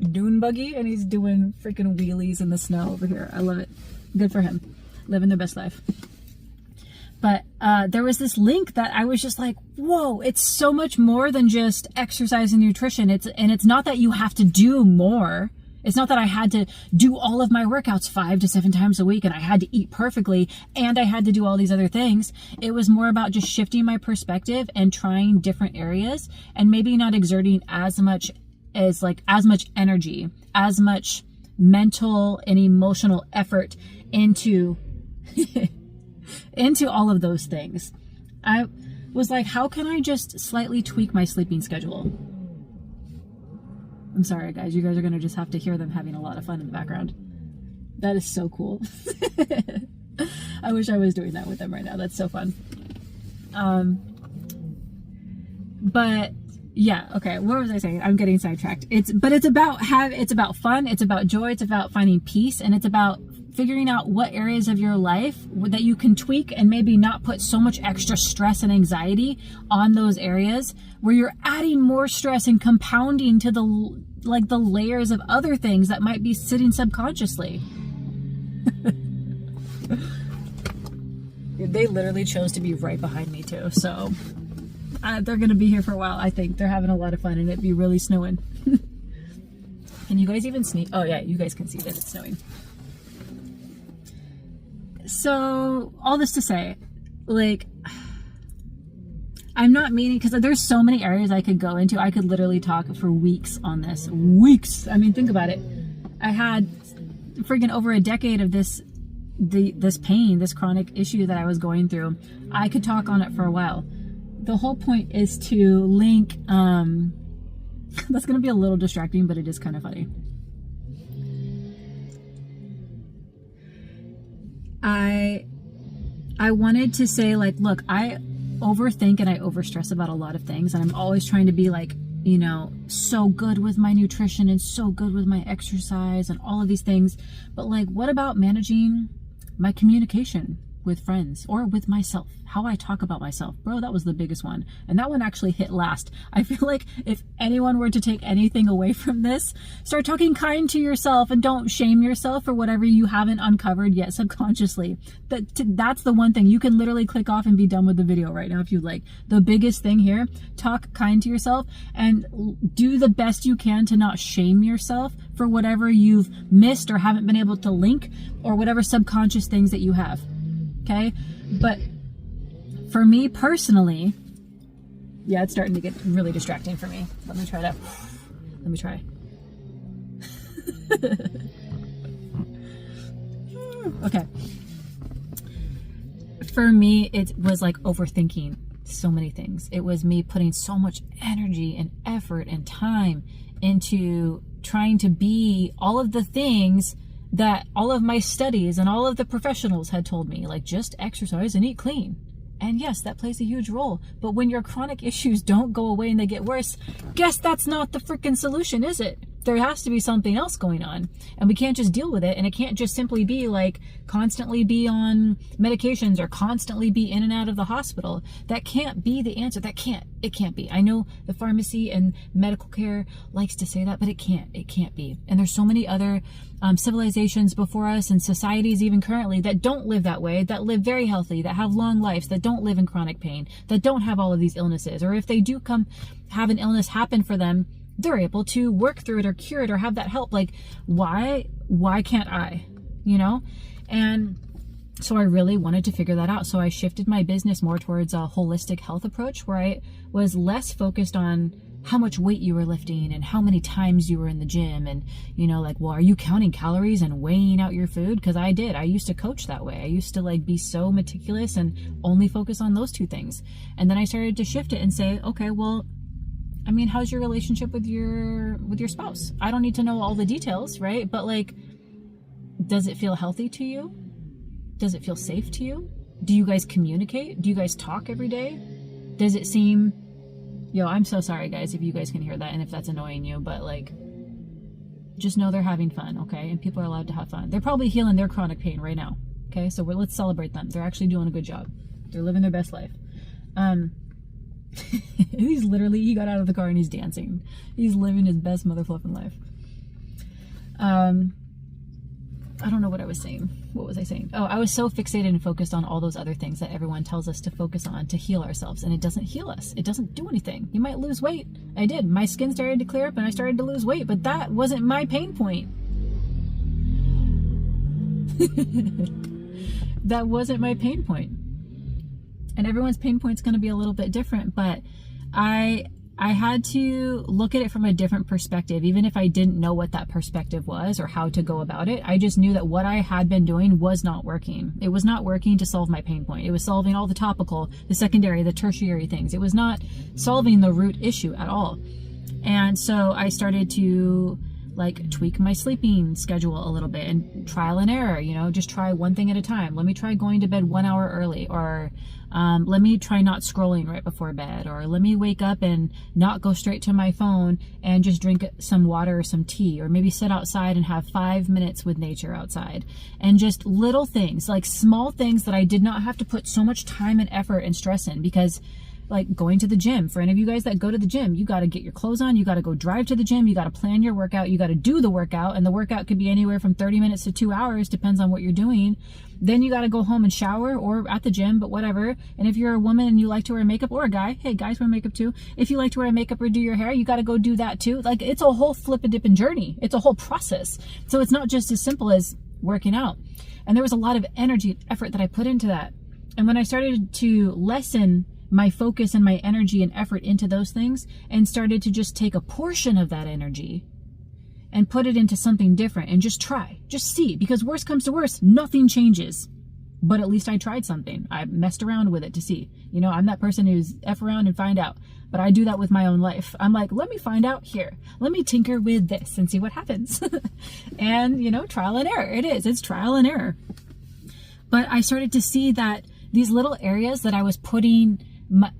dune buggy and he's doing freaking wheelies in the snow over here. I love it. Good for him. Living their best life. But there was this link that I was just like, whoa, it's so much more than just exercise and nutrition. It's not that you have to do more. It's not that I had to do all of my workouts 5 to 7 times a week and I had to eat perfectly and I had to do all these other things. It was more about just shifting my perspective and trying different areas and maybe not exerting as much energy, as much mental and emotional effort into into all of those things. I was like, how can I just slightly tweak my sleeping schedule? I'm sorry, guys. You guys are going to just have to hear them having a lot of fun in the background. That is so cool. I wish I was doing that with them right now. That's so fun. But yeah, okay. What was I saying? I'm getting sidetracked. It's about fun. It's about joy. It's about finding peace. And it's about figuring out what areas of your life that you can tweak and maybe not put so much extra stress and anxiety on those areas where you're adding more stress and compounding to the layers of other things that might be sitting subconsciously. They literally chose to be right behind me too. So they're going to be here for a while. I think they're having a lot of fun and it'd be really snowing. Can you guys even sneak? Oh yeah, you guys can see that it's snowing. So all this to say, like, I'm not meaning, because there's so many areas I could go into. I could literally talk for weeks on this. Weeks. I mean, think about it. I had friggin' over a decade of this pain, this chronic issue that I was going through. I could talk on it for a while. The whole point is to link, that's going to be a little distracting, but it is kind of funny. I wanted to say, like, look, I overthink and I overstress about a lot of things, and I'm always trying to be like, you know, so good with my nutrition and so good with my exercise and all of these things. But like, what about managing my communication with friends or with myself? How I talk about myself, bro, that was the biggest one. And that one actually hit last. I feel like if anyone were to take anything away from this, start talking kind to yourself and don't shame yourself for whatever you haven't uncovered yet subconsciously. That's the one thing. You can literally click off and be done with the video right now if you'd like. The biggest thing here, talk kind to yourself and do the best you can to not shame yourself for whatever you've missed or haven't been able to link or whatever subconscious things that you have. Okay? But for me personally, yeah, it's starting to get really distracting for me. Let me try. Okay. For me, it was like overthinking so many things. It was me putting so much energy and effort and time into trying to be all of the things that all of my studies and all of the professionals had told me, like, just exercise and eat clean. And yes, that plays a huge role. But when your chronic issues don't go away and they get worse, guess that's not the freaking solution, is it? There has to be something else going on. And we can't just deal with it. And it can't just simply be like constantly be on medications or constantly be in and out of the hospital. That can't be the answer. It can't be. I know the pharmacy and medical care likes to say that, but it can't be. And there's so many other civilizations before us and societies even currently that don't live that way, that live very healthy, that have long lives, that don't live in chronic pain, that don't have all of these illnesses. Or if they do have an illness happen for them, they're able to work through it or cure it or have that help. Like, why can't I, you know? And so I really wanted to figure that out. So I shifted my business more towards a holistic health approach where I was less focused on how much weight you were lifting and how many times you were in the gym and, you know, like, well, are you counting calories and weighing out your food? Because I did. I used to coach that way. I used to like be so meticulous and only focus on those two things. And then I started to shift it and say, okay, well, I mean, how's your relationship with your spouse? I don't need to know all the details, right? But like, does it feel healthy to you? Does it feel safe to you? Do you guys communicate? Do you guys talk every day? Does it seem, Yo, I'm so sorry, guys, if you guys can hear that and if that's annoying you, but like, just know they're having fun, okay? And people are allowed to have fun. They're probably healing their chronic pain right now, okay? So let's celebrate them. They're actually doing a good job. They're living their best life. He got out of the car and he's dancing. He's living his best motherfucking life. I don't know what I was saying. What was I saying? Oh, I was so fixated and focused on all those other things that everyone tells us to focus on to heal ourselves, and it doesn't heal us. It doesn't do anything. You might lose weight. I did. My skin started to clear up and I started to lose weight, but that wasn't my pain point. That wasn't my pain point. And everyone's pain point's going to be a little bit different, but I had to look at it from a different perspective, even if I didn't know what that perspective was or how to go about it. I just knew that what I had been doing was not working. It was not working to solve my pain point. It was solving all the topical, the secondary, the tertiary things. It was not solving the root issue at all. And so I started to like tweak my sleeping schedule a little bit and trial and error, you know, just try one thing at a time. Let me try going to bed 1 hour early, or let me try not scrolling right before bed, or let me wake up and not go straight to my phone and just drink some water or some tea, or maybe sit outside and have 5 minutes with nature outside. And just little things, like small things that I did not have to put so much time and effort and stress in, because like going to the gym, for any of you guys that go to the gym, you got to get your clothes on, you got to go drive to the gym, you got to plan your workout, you got to do the workout, and the workout could be anywhere from 30 minutes to 2 hours, depends on what you're doing. Then you got to go home and shower, or at the gym, but whatever. And if you're a woman and you like to wear makeup, or a guy, hey, guys wear makeup too. If you like to wear makeup or do your hair, you got to go do that too. Like, it's a whole flip-a-dippin' journey. It's a whole process. So it's not just as simple as working out. And there was a lot of energy and effort that I put into that. And when I started to lessen my focus and my energy and effort into those things, and started to just take a portion of that energy and put it into something different and just try, just see, because worst comes to worst, nothing changes. But at least I tried something. I messed around with it to see. You know, I'm that person who's F around and find out. But I do that with my own life. I'm like, let me find out here. Let me tinker with this and see what happens. And, you know, trial and error. It's trial and error. But I started to see that these little areas that I was putting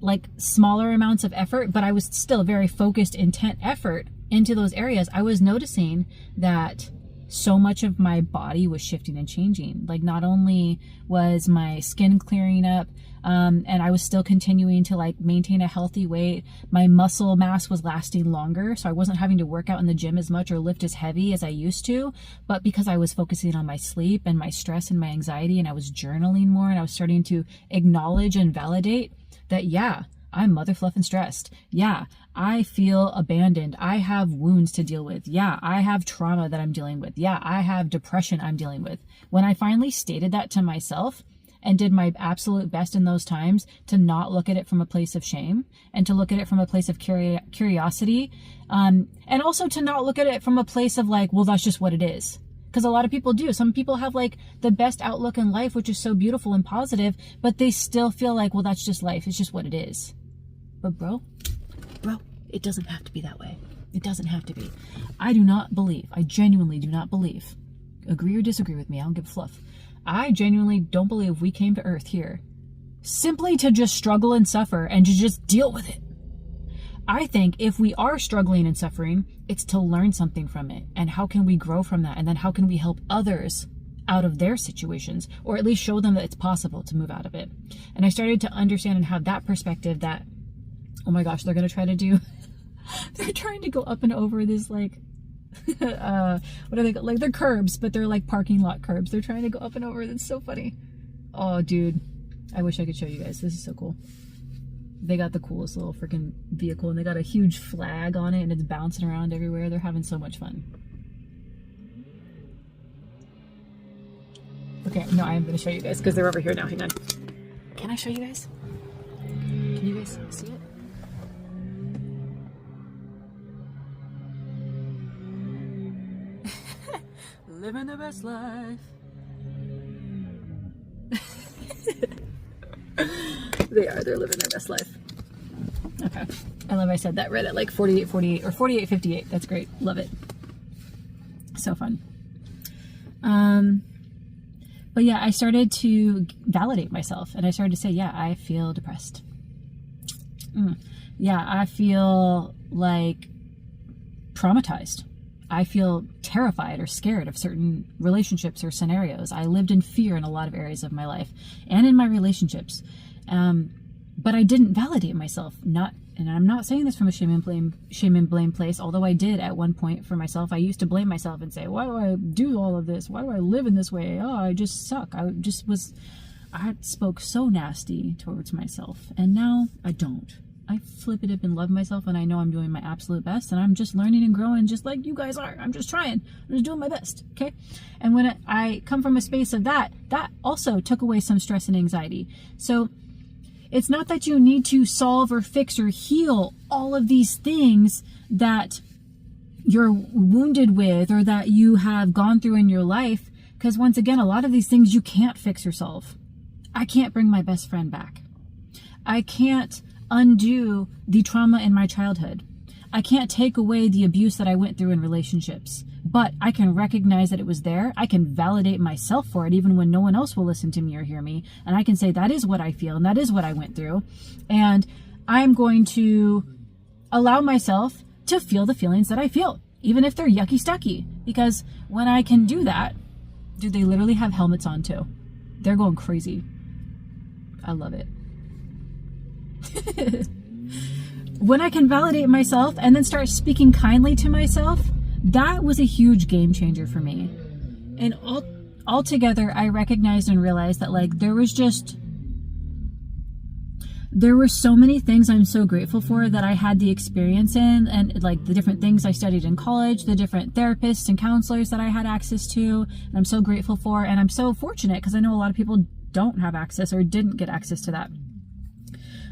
like smaller amounts of effort, but I was still very focused, intent effort into those areas. I was noticing that so much of my body was shifting and changing. Like, not only was my skin clearing up, and I was still continuing to like maintain a healthy weight, my muscle mass was lasting longer. So I wasn't having to work out in the gym as much or lift as heavy as I used to, but because I was focusing on my sleep and my stress and my anxiety, and I was journaling more, and I was starting to acknowledge and validate that, yeah, I'm motherfluffing stressed. Yeah, I feel abandoned. I have wounds to deal with. Yeah, I have trauma that I'm dealing with. Yeah, I have depression I'm dealing with. When I finally stated that to myself and did my absolute best in those times to not look at it from a place of shame, and to look at it from a place of curiosity, and also to not look at it from a place of like, well, that's just what it is. Because a lot of people do. Some people have like the best outlook in life, which is so beautiful and positive, but they still feel like, well, that's just life. It's just what it is. But bro, it doesn't have to be that way. It doesn't have to be. I genuinely do not believe, agree or disagree with me, I don't give a fluff. I genuinely don't believe we came to Earth here simply to just struggle and suffer and to just deal with it. I think if we are struggling and suffering, it's to learn something from it. And how can we grow from that? And then how can we help others out of their situations, or at least show them that it's possible to move out of it? And I started to understand and have that perspective that, oh my gosh, they're going to try to do, they're trying to go up and over this like, what are they, like they're curbs, but they're like parking lot curbs. They're trying to go up and over. That's so funny. Oh, dude, I wish I could show you guys. This is so cool. They got the coolest little freaking vehicle, and they got a huge flag on it, and it's bouncing around everywhere. They're having so much fun. Okay, no, I am going to show you guys because they're over here now. Hang on. Can I show you guys? Can you guys see it? Living the best life. They're living their best life. Okay. I love I said that right at like 48:48 or 48:58. That's great. Love it. So fun. But yeah, I started to validate myself, and I started to say, yeah, I feel depressed. yeah, I feel like traumatized. I feel terrified or scared of certain relationships or scenarios. I lived in fear in a lot of areas of my life and in my relationships. But I didn't validate myself. And I'm not saying this from a shame and blame place, although I did at one point for myself. I used to blame myself and say, why do I do all of this? Why do I live in this way? Oh, I just suck. I spoke so nasty towards myself, and now I don't. I flip it up and love myself, and I know I'm doing my absolute best, and I'm just learning and growing just like you guys are. I'm just trying. I'm just doing my best, okay? And when I come from a space of that also took away some stress and anxiety. So it's not that you need to solve or fix or heal all of these things that you're wounded with or that you have gone through in your life, because once again, a lot of these things you can't fix or solve. I can't bring my best friend back. I can't undo the trauma in my childhood. I can't take away the abuse that I went through in relationships, but I can recognize that it was there. I can validate myself for it even when no one else will listen to me or hear me. And I can say that is what I feel and that is what I went through. And I'm going to allow myself to feel the feelings that I feel, even if they're yucky stucky. Because when I can do that, dude, they literally have helmets on too. They're going crazy. I love it. When I can validate myself and then start speaking kindly to myself, that was a huge game changer for me. And altogether, I recognized and realized that like there were so many things I'm so grateful for that I had the experience in, and like the different things I studied in college, the different therapists and counselors that I had access to, and I'm so grateful for, and I'm so fortunate because I know a lot of people don't have access or didn't get access to that.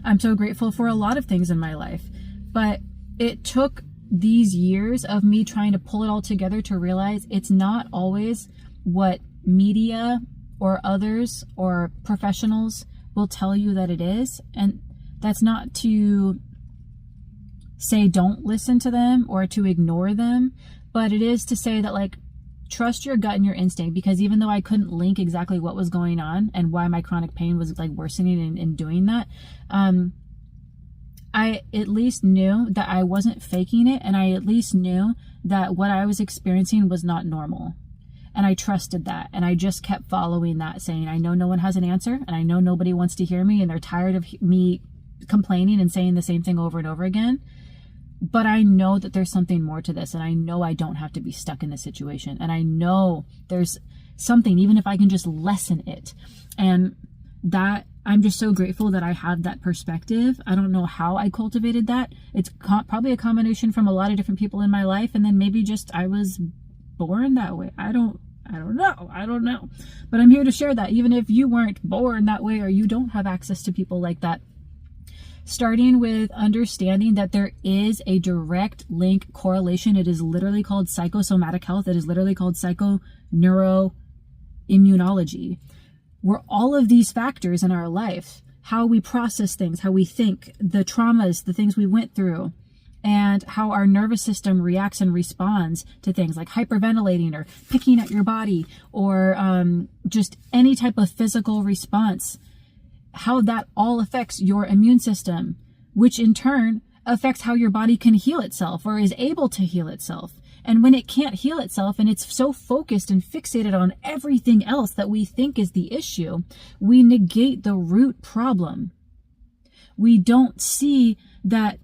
I'm so grateful for a lot of things in my life, but it took these years of me trying to pull it all together to realize it's not always what media or others or professionals will tell you that it is. And that's not to say don't listen to them or to ignore them, but it is to say that like trust your gut and your instinct, because even though I couldn't link exactly what was going on and why my chronic pain was like worsening in doing that, I at least knew that I wasn't faking it, and I at least knew that what I was experiencing was not normal. And I trusted that, and I just kept following that, saying, I know no one has an answer, and I know nobody wants to hear me, and they're tired of me complaining and saying the same thing over and over again. But I know that there's something more to this, and I know I don't have to be stuck in this situation. And I know there's something, even if I can just lessen it. And that, I'm just so grateful that I have that perspective. I don't know how I cultivated that. It's probably a combination from a lot of different people in my life. And then maybe just I was born that way. I don't know. But I'm here to share that even if you weren't born that way or you don't have access to people like that. Starting with understanding that there is a direct link correlation. It is literally called psychosomatic health. It is literally called psychoneuroimmunology, where all of these factors in our life, how we process things, how we think, the traumas, the things we went through, and how our nervous system reacts and responds to things like hyperventilating or picking at your body or just any type of physical response, how that all affects your immune system, which in turn affects how your body can heal itself or is able to heal itself. And when it can't heal itself and it's so focused and fixated on everything else that we think is the issue, we negate the root problem. We don't see that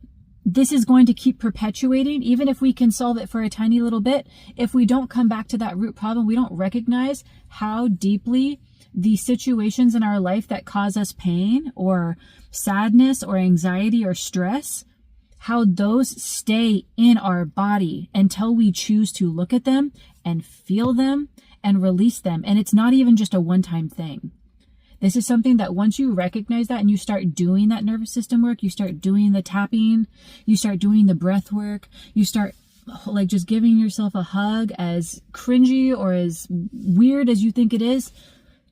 this is going to keep perpetuating, even if we can solve it for a tiny little bit. If we don't come back to that root problem, we don't recognize how deeply the situations in our life that cause us pain or sadness or anxiety or stress, how those stay in our body until we choose to look at them and feel them and release them. And it's not even just a one-time thing. This is something that once you recognize that and you start doing that nervous system work, you start doing the tapping, you start doing the breath work, you start like just giving yourself a hug, as cringy or as weird as you think it is,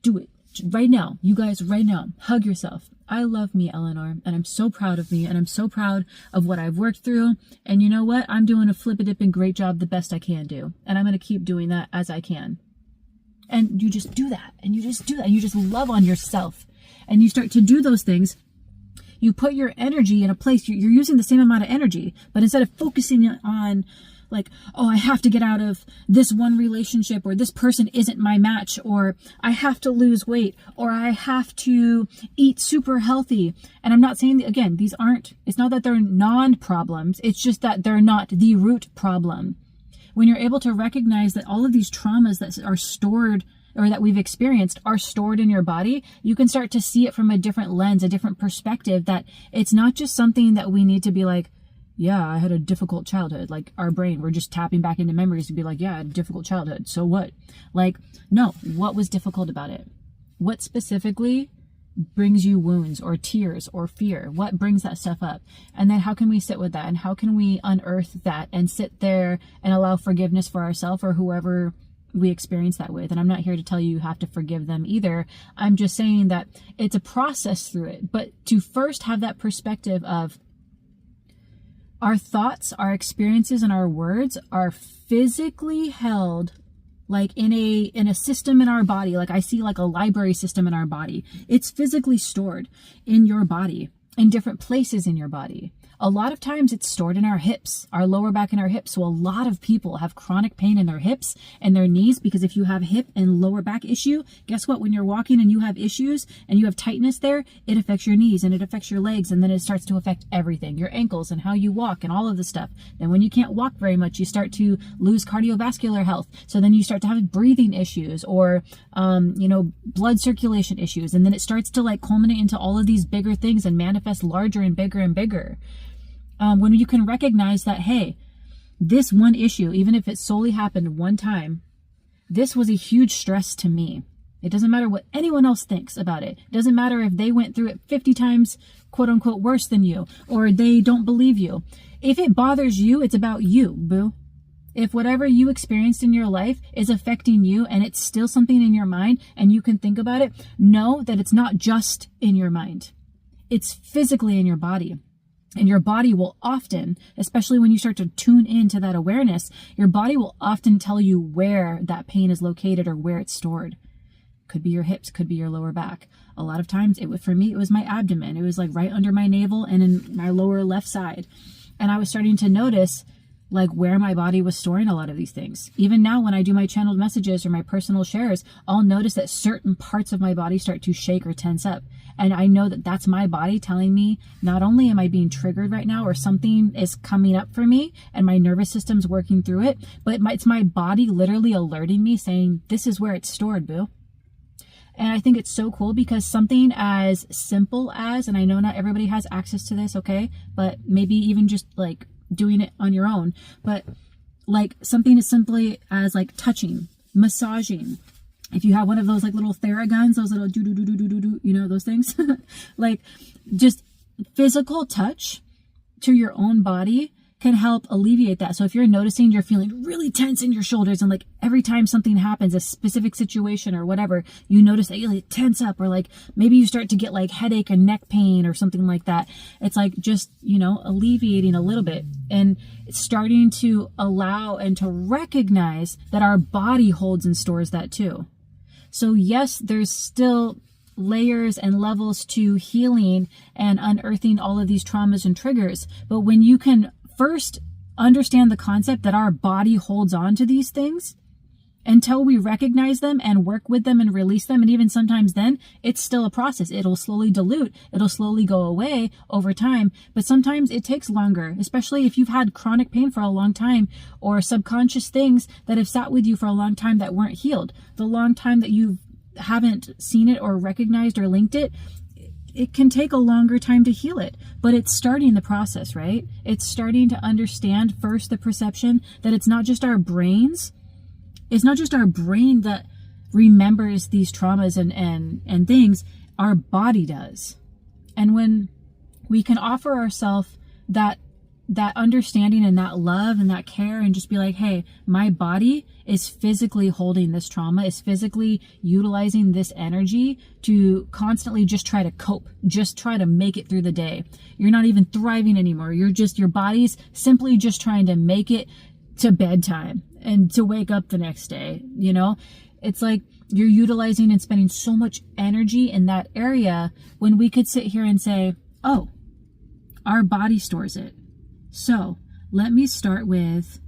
do it right now. You guys, right now, hug yourself. I love me, Eleanor, and I'm so proud of me, and I'm so proud of what I've worked through. And you know what? I'm doing a flip-a-dipping great job, the best I can do. And I'm going to keep doing that as I can. And you just do that, and you just do that. You just love on yourself, and you start to do those things. you put your energy in a place, you're using the same amount of energy, but instead of focusing on like, oh, I have to get out of this one relationship, or this person isn't my match, or I have to lose weight, or I have to eat super healthy. And I'm not saying that, again, it's not that they're non-problems. It's just that they're not the root problem. When you're able to recognize that all of these traumas that are stored or that we've experienced are stored in your body, you can start to see it from a different lens, a different perspective, that it's not just something that we need to be like, yeah, I had a difficult childhood. Like our brain, we're just tapping back into memories to be like, yeah, I had a difficult childhood. So what? Like, no, what was difficult about it? What specifically brings you wounds or tears or fear? What brings that stuff up? And then how can we sit with that? And how can we unearth that and sit there and allow forgiveness for ourselves or whoever we experience that with? And I'm not here to tell you you have to forgive them either. I'm just saying that it's a process through it. But to first have that perspective of, our thoughts, our experiences, and our words are physically held like in a system in our body. Like I see like a library system in our body. It's physically stored in your body, in different places in your body. A lot of times it's stored in our hips, our lower back and our hips. So a lot of people have chronic pain in their hips and their knees, because if you have hip and lower back issue, guess what? When you're walking and you have issues and you have tightness there, it affects your knees and it affects your legs, and then it starts to affect everything, your ankles and how you walk and all of this stuff. Then when you can't walk very much, you start to lose cardiovascular health. So then you start to have breathing issues or, blood circulation issues. And then it starts to like culminate into all of these bigger things and manifest larger and bigger and bigger. When you can recognize that, hey, this one issue, even if it solely happened one time, this was a huge stress to me. It doesn't matter what anyone else thinks about it. It doesn't matter if they went through it 50 times, quote unquote, worse than you, or they don't believe you. If it bothers you, it's about you, boo. If whatever you experienced in your life is affecting you and it's still something in your mind and you can think about it, know that it's not just in your mind. It's physically in your body. And your body will often, especially when you start to tune into that awareness, your body will often tell you where that pain is located or where it's stored. Could be your hips, could be your lower back. A lot of times, for me, it was my abdomen. It was like right under my navel and in my lower left side. And I was starting to notice like where my body was storing a lot of these things. Even now, when I do my channeled messages or my personal shares, I'll notice that certain parts of my body start to shake or tense up. And I know that that's my body telling me, not only am I being triggered right now or something is coming up for me and my nervous system's working through it, but it's my body literally alerting me saying, this is where it's stored, boo. And I think it's so cool because something as simple as, and I know not everybody has access to this, okay, but maybe even just like doing it on your own, but like something as simply as like touching, massaging. If you have one of those like little Theraguns, those little do, those things, like just physical touch to your own body can help alleviate that. So if you're noticing you're feeling really tense in your shoulders and like every time something happens, a specific situation or whatever, you notice that you like tense up, or like maybe you start to get like headache and neck pain or something like that. It's like just, alleviating a little bit and starting to allow and to recognize that our body holds and stores that too. So yes, there's still layers and levels to healing and unearthing all of these traumas and triggers. But when you can first understand the concept that our body holds on to these things until we recognize them and work with them and release them, and even sometimes then, it's still a process. It'll slowly dilute. It'll slowly go away over time. But sometimes it takes longer, especially if you've had chronic pain for a long time or subconscious things that have sat with you for a long time that weren't healed. The long time that you haven't seen it or recognized or linked it, it can take a longer time to heal it, but it's starting the process, right? It's starting to understand first the perception that it's not just our brains. It's not just our brain that remembers these traumas and things. Our body does. And when we can offer ourselves that understanding and that love and that care and just be like, hey, my body is physically holding this trauma, is physically utilizing this energy to constantly just try to cope, just try to make it through the day. You're not even thriving anymore. Your body's simply just trying to make it to bedtime and to wake up the next day. It's like you're utilizing and spending so much energy in that area when we could sit here and say, oh, our body stores it. So let me start with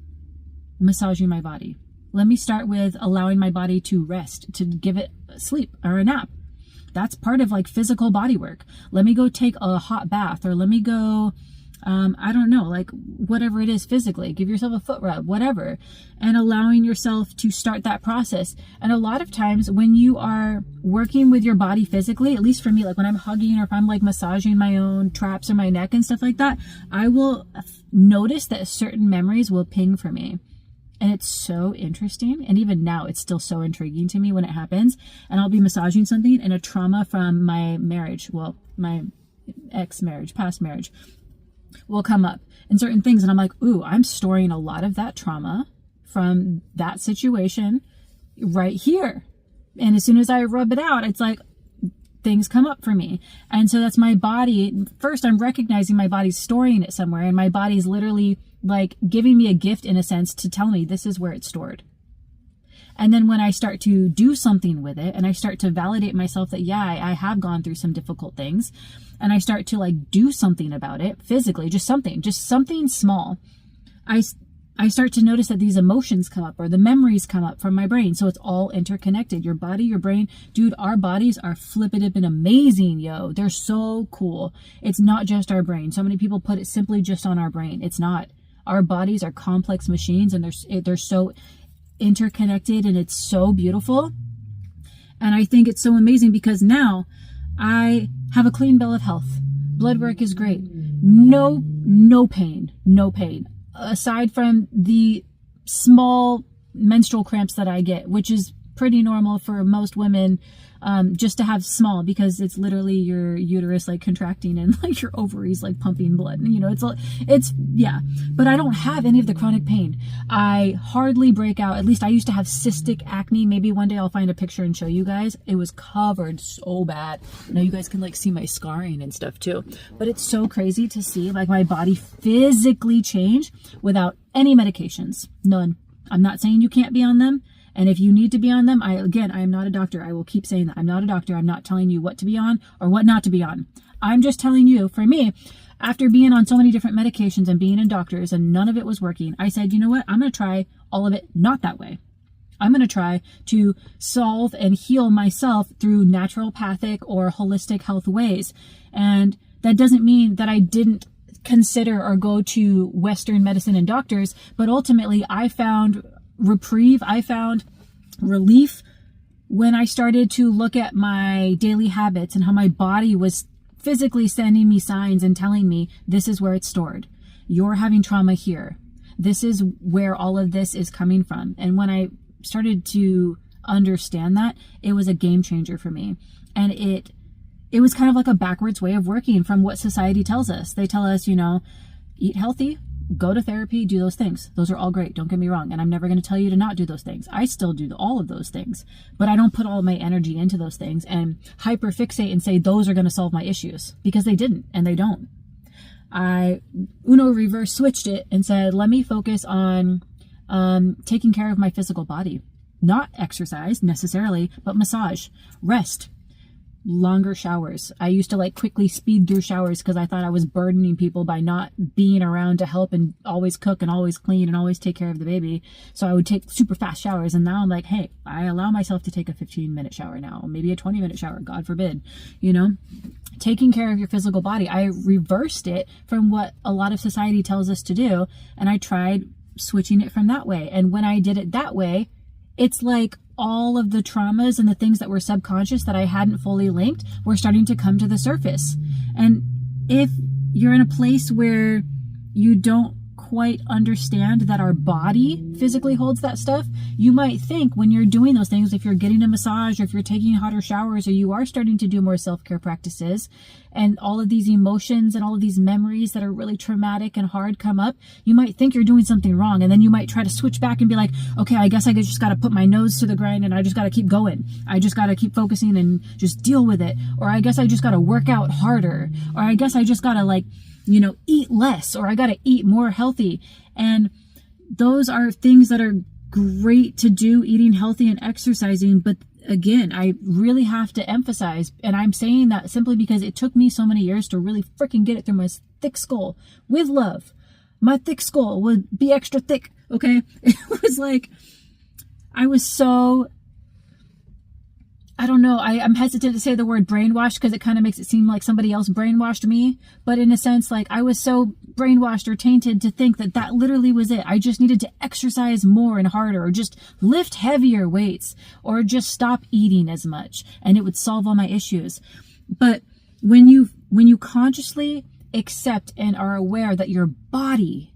massaging my body. Let me start with allowing my body to rest, to give it sleep or a nap. That's part of like physical body work. Let me go take a hot bath, or let me go, I don't know, like whatever it is physically, give yourself a foot rub, whatever, and allowing yourself to start that process. And a lot of times when you are working with your body physically, at least for me, like when I'm hugging or if I'm like massaging my own traps or my neck and stuff like that, I will notice that certain memories will ping for me. And it's so interesting. And even now, it's still so intriguing to me when it happens. And I'll be massaging something and a trauma from my marriage, well, my ex-marriage, past marriage, will come up and certain things. And I'm like, ooh, I'm storing a lot of that trauma from that situation right here. And as soon as I rub it out, it's like things come up for me. And so that's my body. First, I'm recognizing my body's storing it somewhere, and my body's literally like giving me a gift in a sense to tell me this is where it's stored. And then when I start to do something with it and I start to validate myself that, yeah, I have gone through some difficult things, and I start to like do something about it physically, just something small, I start to notice that these emotions come up or the memories come up from my brain. So it's all interconnected. Your body, your brain, dude, our bodies are flippin' amazing, yo. They're so cool. It's not just our brain. So many people put it simply just on our brain. It's not. Our bodies are complex machines, and they're so interconnected, and it's so beautiful. And I think it's so amazing because now I have a clean bill of health. Blood work is great. No pain. Aside from the small menstrual cramps that I get, which is pretty normal for most women, just to have small, because it's literally your uterus like contracting and like your ovaries like pumping blood. You know, it's yeah. But I don't have any of the chronic pain. I hardly break out. At least I used to have cystic acne. Maybe one day I'll find a picture and show you guys. It was covered so bad. Now you guys can like see my scarring and stuff too. But it's so crazy to see like my body physically change without any medications. None. I'm not saying you can't be on them. And if you need to be on them, I am not a doctor. I will keep saying that. I'm not a doctor. I'm not telling you what to be on or what not to be on. I'm just telling you, for me, after being on so many different medications and being in doctors and none of it was working, I said, you know what? I'm going to try all of it not that way. I'm going to try to solve and heal myself through naturopathic or holistic health ways. And that doesn't mean that I didn't consider or go to Western medicine and doctors, but ultimately I found reprieve. I found relief when I started to look at my daily habits and how my body was physically sending me signs and telling me this is where it's stored. You're having trauma here. This is where all of this is coming from. And when I started to understand that, it was a game changer for me. And it was kind of like a backwards way of working from what society tells us. They tell us, you know, eat healthy, go to therapy, do those things. Those are all great. Don't get me wrong. And I'm never going to tell you to not do those things. I still do all of those things, but I don't put all my energy into those things and hyperfixate and say those are going to solve my issues, because they didn't, and they don't. I reverse switched it and said, let me focus on taking care of my physical body, not exercise necessarily, but massage, rest, longer showers. I used to like quickly speed through showers because I thought I was burdening people by not being around to help and always cook and always clean and always take care of the baby. So I would take super fast showers. And now I'm like, hey, I allow myself to take a 15-minute shower now, maybe a 20-minute shower, God forbid, you know, taking care of your physical body. I reversed it from what a lot of society tells us to do. And I tried switching it from that way. And when I did it that way, it's like all of the traumas and the things that were subconscious that I hadn't fully linked were starting to come to the surface. And if you're in a place where you don't quite understand that our body physically holds that stuff, you might think when you're doing those things, if you're getting a massage or if you're taking hotter showers or you are starting to do more self-care practices, and all of these emotions and all of these memories that are really traumatic and hard come up, you might think you're doing something wrong. And then you might try to switch back and be like, okay, I guess I just got to put my nose to the grind and I just got to keep going. I just got to keep focusing and just deal with it. Or I guess I just got to work out harder. Or I guess I just got to eat less, or I got to eat more healthy. And those are things that are great to do, eating healthy and exercising, but again, I really have to emphasize, and I'm saying that simply because it took me so many years to really freaking get it through my thick skull with love. My thick skull would be extra thick, okay? It was like, I was so, I don't know, I'm hesitant to say the word brainwashed because it kind of makes it seem like somebody else brainwashed me. But in a sense, like, I was so brainwashed or tainted to think that that literally was it. I just needed to exercise more and harder, or just lift heavier weights, or just stop eating as much, and it would solve all my issues. But when you consciously accept and are aware that your body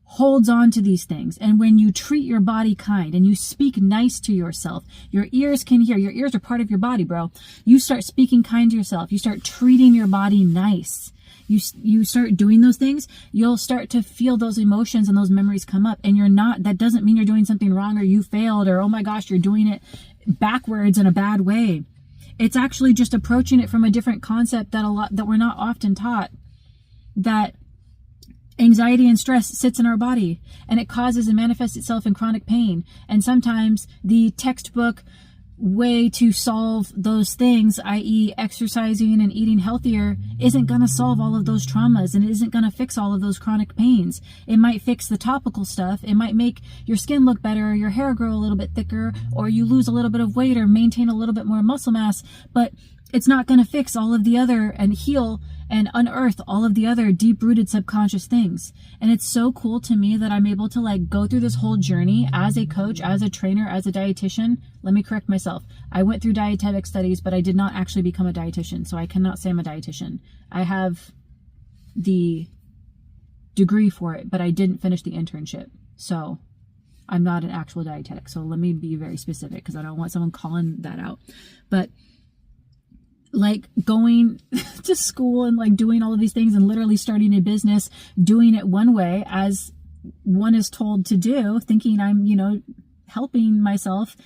holds on to these things, and when you treat your body kind and you speak nice to yourself, your ears can hear. Your ears are part of your body, bro. You start speaking kind to yourself. You start treating your body nice. You start doing those things, you'll start to feel those emotions and those memories come up. And that doesn't mean you're doing something wrong or you failed or, oh my gosh, you're doing it backwards in a bad way. It's actually just approaching it from a different concept that we're not often taught. That anxiety and stress sits in our body, and it causes and manifests itself in chronic pain. And sometimes the textbook way to solve those things, i.e. exercising and eating healthier, isn't going to solve all of those traumas, and it isn't going to fix all of those chronic pains. It might fix the topical stuff. It might make your skin look better, or your hair grow a little bit thicker, or you lose a little bit of weight or maintain a little bit more muscle mass, but it's not going to fix all of the other and heal and unearth all of the other deep-rooted subconscious things. And it's so cool to me that I'm able to like go through this whole journey as a coach, as a trainer, as a dietitian. Let me correct myself. I went through dietetic studies, but I did not actually become a dietitian, so I cannot say I'm a dietitian. I have the degree for it, but I didn't finish the internship. So I'm not an actual dietetic. So let me be very specific, because I don't want someone calling that out. But like going to school and like doing all of these things and literally starting a business, doing it one way as one is told to do, thinking I'm, helping myself.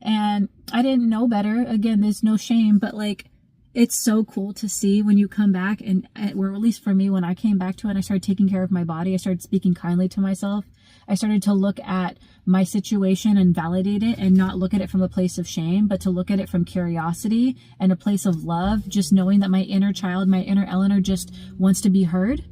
And I didn't know better. Again, there's no shame, but like, it's so cool to see when you come back or at least for me, when I came back to it and I started taking care of my body, I started speaking kindly to myself. I started to look at my situation and validate it, and not look at it from a place of shame, but to look at it from curiosity and a place of love, just knowing that my inner child, my inner Eleanor, just wants to be heard.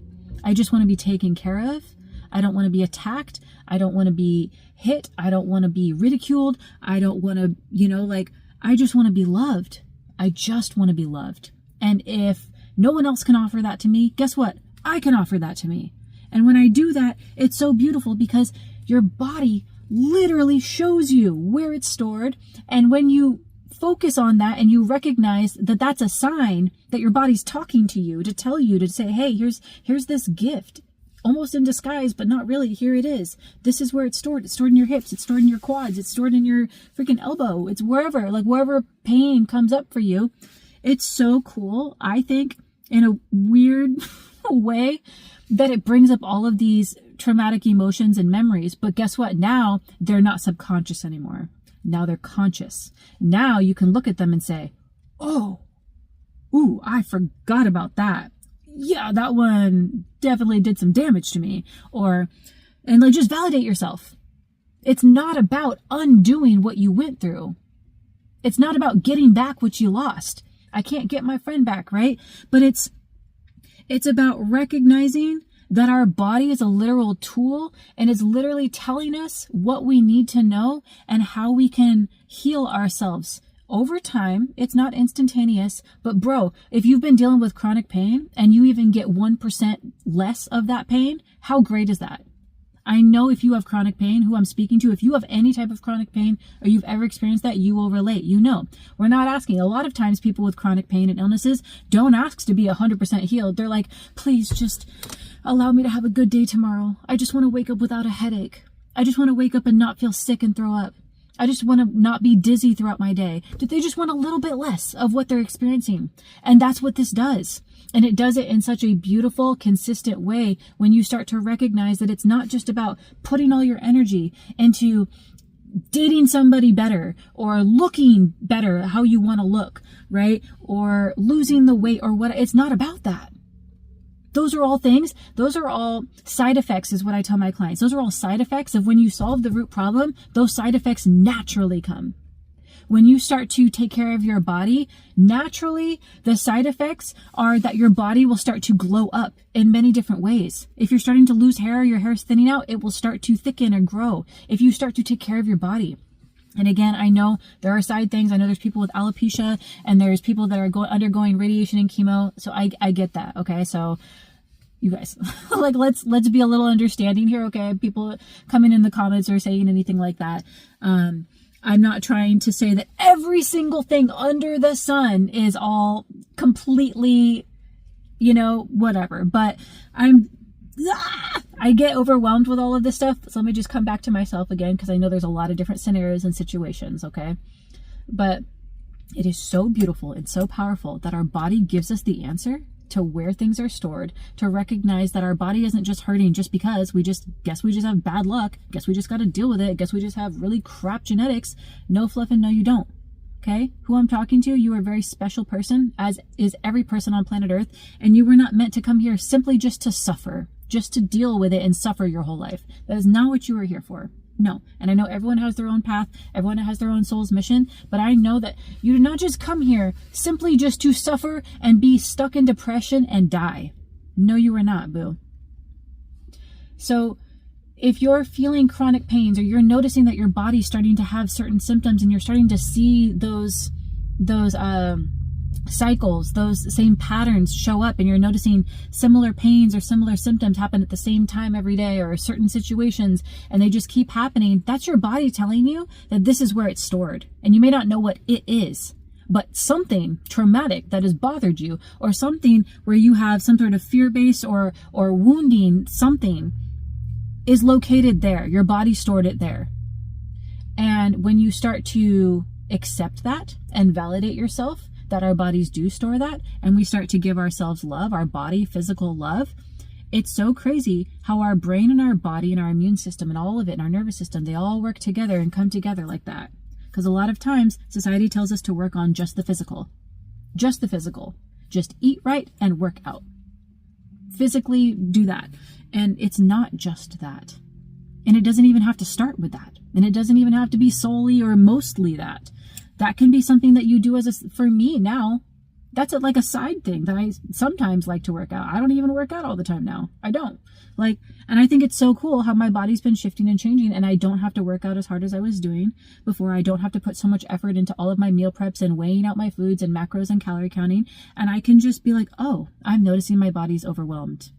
I just want to be taken care of. I don't want to be attacked. I don't want to be hit. I don't want to be ridiculed. I don't want to, I just want to be loved. I just want to be loved. And if no one else can offer that to me, guess what? I can offer that to me. And when I do that, it's so beautiful, because your body literally shows you where it's stored. And when you focus on that and you recognize that that's a sign that your body's talking to you, to tell you, to say, hey, here's this gift, almost in disguise, but not really. Here it is. This is where it's stored. It's stored in your hips. It's stored in your quads. It's stored in your freaking elbow. It's wherever pain comes up for you. It's so cool, I think, in a weird way, that it brings up all of these traumatic emotions and memories. But guess what? Now they're not subconscious anymore. Now they're conscious. Now you can look at them and say, oh, ooh, I forgot about that. Yeah, that one definitely did some damage to me. And like, just validate yourself. It's not about undoing what you went through. It's not about getting back what you lost. I can't get my friend back, right? But it's about recognizing that our body is a literal tool and is literally telling us what we need to know and how we can heal ourselves over time. It's not instantaneous, but bro, if you've been dealing with chronic pain and you even get 1% less of that pain, how great is that? I know if you have chronic pain, who I'm speaking to, if you have any type of chronic pain or you've ever experienced that, you will relate. We're not asking. A lot of times people with chronic pain and illnesses don't ask to be 100% healed. They're like, please just allow me to have a good day tomorrow. I just want to wake up without a headache. I just want to wake up and not feel sick and throw up. I just want to not be dizzy throughout my day. They just want a little bit less of what they're experiencing. And that's what this does. And it does it in such a beautiful, consistent way when you start to recognize that it's not just about putting all your energy into dating somebody better or looking better, how you want to look, right? Or losing the weight or what. It's not about that. Those are all things. Those are all side effects, is what I tell my clients. Those are all side effects of when you solve the root problem, those side effects naturally come. when you start to take care of your body, naturally, the side effects are that your body will start to glow up in many different ways. If you're starting to lose hair, your hair's thinning out, it will start to thicken and grow if you start to take care of your body. And again, I know there are side things. I know there's people with alopecia and there's people that are undergoing radiation and chemo. So I get that. Okay. So you guys, like, let's be a little understanding here. Okay. People coming in the comments or saying anything like that. I'm not trying to say that every single thing under the sun is all completely, whatever, but I get overwhelmed with all of this stuff. So let me just come back to myself again, because I know there's a lot of different scenarios and situations, okay? But it is so beautiful and so powerful that our body gives us the answer to where things are stored, to recognize that our body isn't just hurting just because we just have bad luck. Guess we just got to deal with it. Guess we just have really crap genetics. No fluff and no, you don't. Okay, who I'm talking to, you are a very special person, as is every person on planet Earth, and you were not meant to come here simply just to suffer, just to deal with it and suffer your whole life. That is not what you were here for. No. And I know everyone has their own path, everyone has their own soul's mission, but I know that you did not just come here simply just to suffer and be stuck in depression and die. No, you are not, boo. So if you're feeling chronic pains, or you're noticing that your body's starting to have certain symptoms and you're starting to see those cycles, those same patterns show up, and you're noticing similar pains or similar symptoms happen at the same time every day, or certain situations, and they just keep happening, that's your body telling you that this is where it's stored. And you may not know what it is, but something traumatic that has bothered you, or something where you have some sort of fear base or wounding, something is located there. Your body stored it there. And when you start to accept that and validate yourself that our bodies do store that, and we start to give ourselves love, our body, physical love, it's so crazy how our brain and our body and our immune system and all of it and our nervous system, they all work together and come together like that. Because a lot of times society tells us to work on just the physical. Just the physical. Just eat right and work out. Physically do that. And it's not just that. And it doesn't even have to start with that. And it doesn't even have to be solely or mostly that. That can be something that you do for me now, that's like a side thing that I sometimes like to work out. I don't even work out all the time now. I don't. And I think it's so cool how my body's been shifting and changing, and I don't have to work out as hard as I was doing before. I don't have to put so much effort into all of my meal preps and weighing out my foods and macros and calorie counting. And I can just be like, oh, I'm noticing my body's overwhelmed.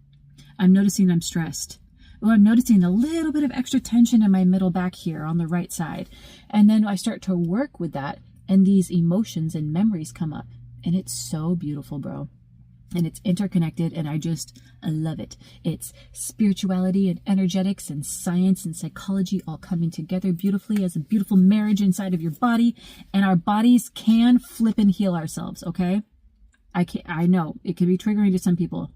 I'm noticing I'm stressed. Oh, I'm noticing a little bit of extra tension in my middle back here on the right side. And then I start to work with that, and these emotions and memories come up. And it's so beautiful, bro. And it's interconnected, and I love it. It's spirituality and energetics and science and psychology all coming together beautifully as a beautiful marriage inside of your body. And our bodies can flip and heal ourselves, okay? I know it can be triggering to some people.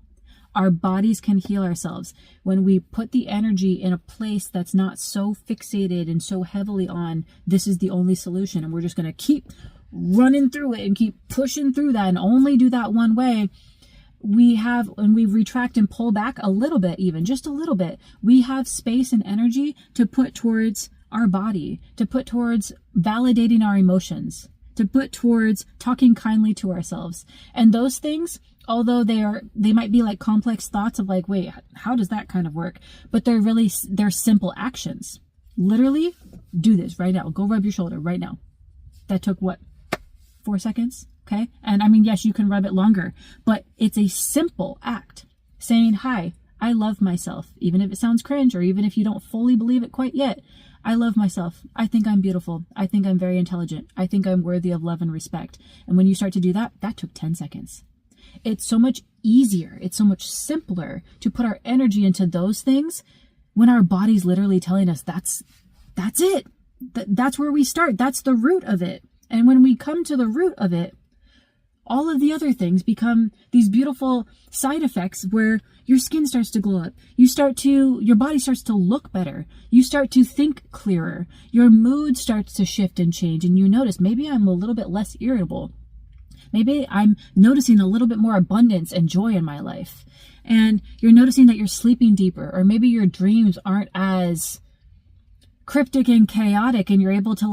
Our bodies can heal ourselves when we put the energy in a place that's not so fixated and so heavily on this is the only solution, and we're just going to keep running through it and keep pushing through that and only do that one way. When we retract and pull back a little bit, even just a little bit, we have space and energy to put towards our body, to put towards validating our emotions, to put towards talking kindly to ourselves. And those things, although they might be like complex thoughts of like, wait, how does that kind of work? But they're simple actions. Literally, do this right now. Go rub your shoulder right now. That took what? 4 seconds? Okay. And I mean, yes, you can rub it longer, but it's a simple act saying, hi, I love myself. Even if it sounds cringe, or even if you don't fully believe it quite yet, I love myself. I think I'm beautiful. I think I'm very intelligent. I think I'm worthy of love and respect. And when you start to do that, that took 10 seconds. It's so much easier. It's so much simpler to put our energy into those things when our body's literally telling us that's it. That's where we start. That's the root of it. And when we come to the root of it, all of the other things become these beautiful side effects where your skin starts to glow up. Your body starts to look better. You start to think clearer. Your mood starts to shift and change. And you notice, maybe I'm a little bit less irritable. Maybe I'm noticing a little bit more abundance and joy in my life. And you're noticing that you're sleeping deeper, or maybe your dreams aren't as cryptic and chaotic, and you're able to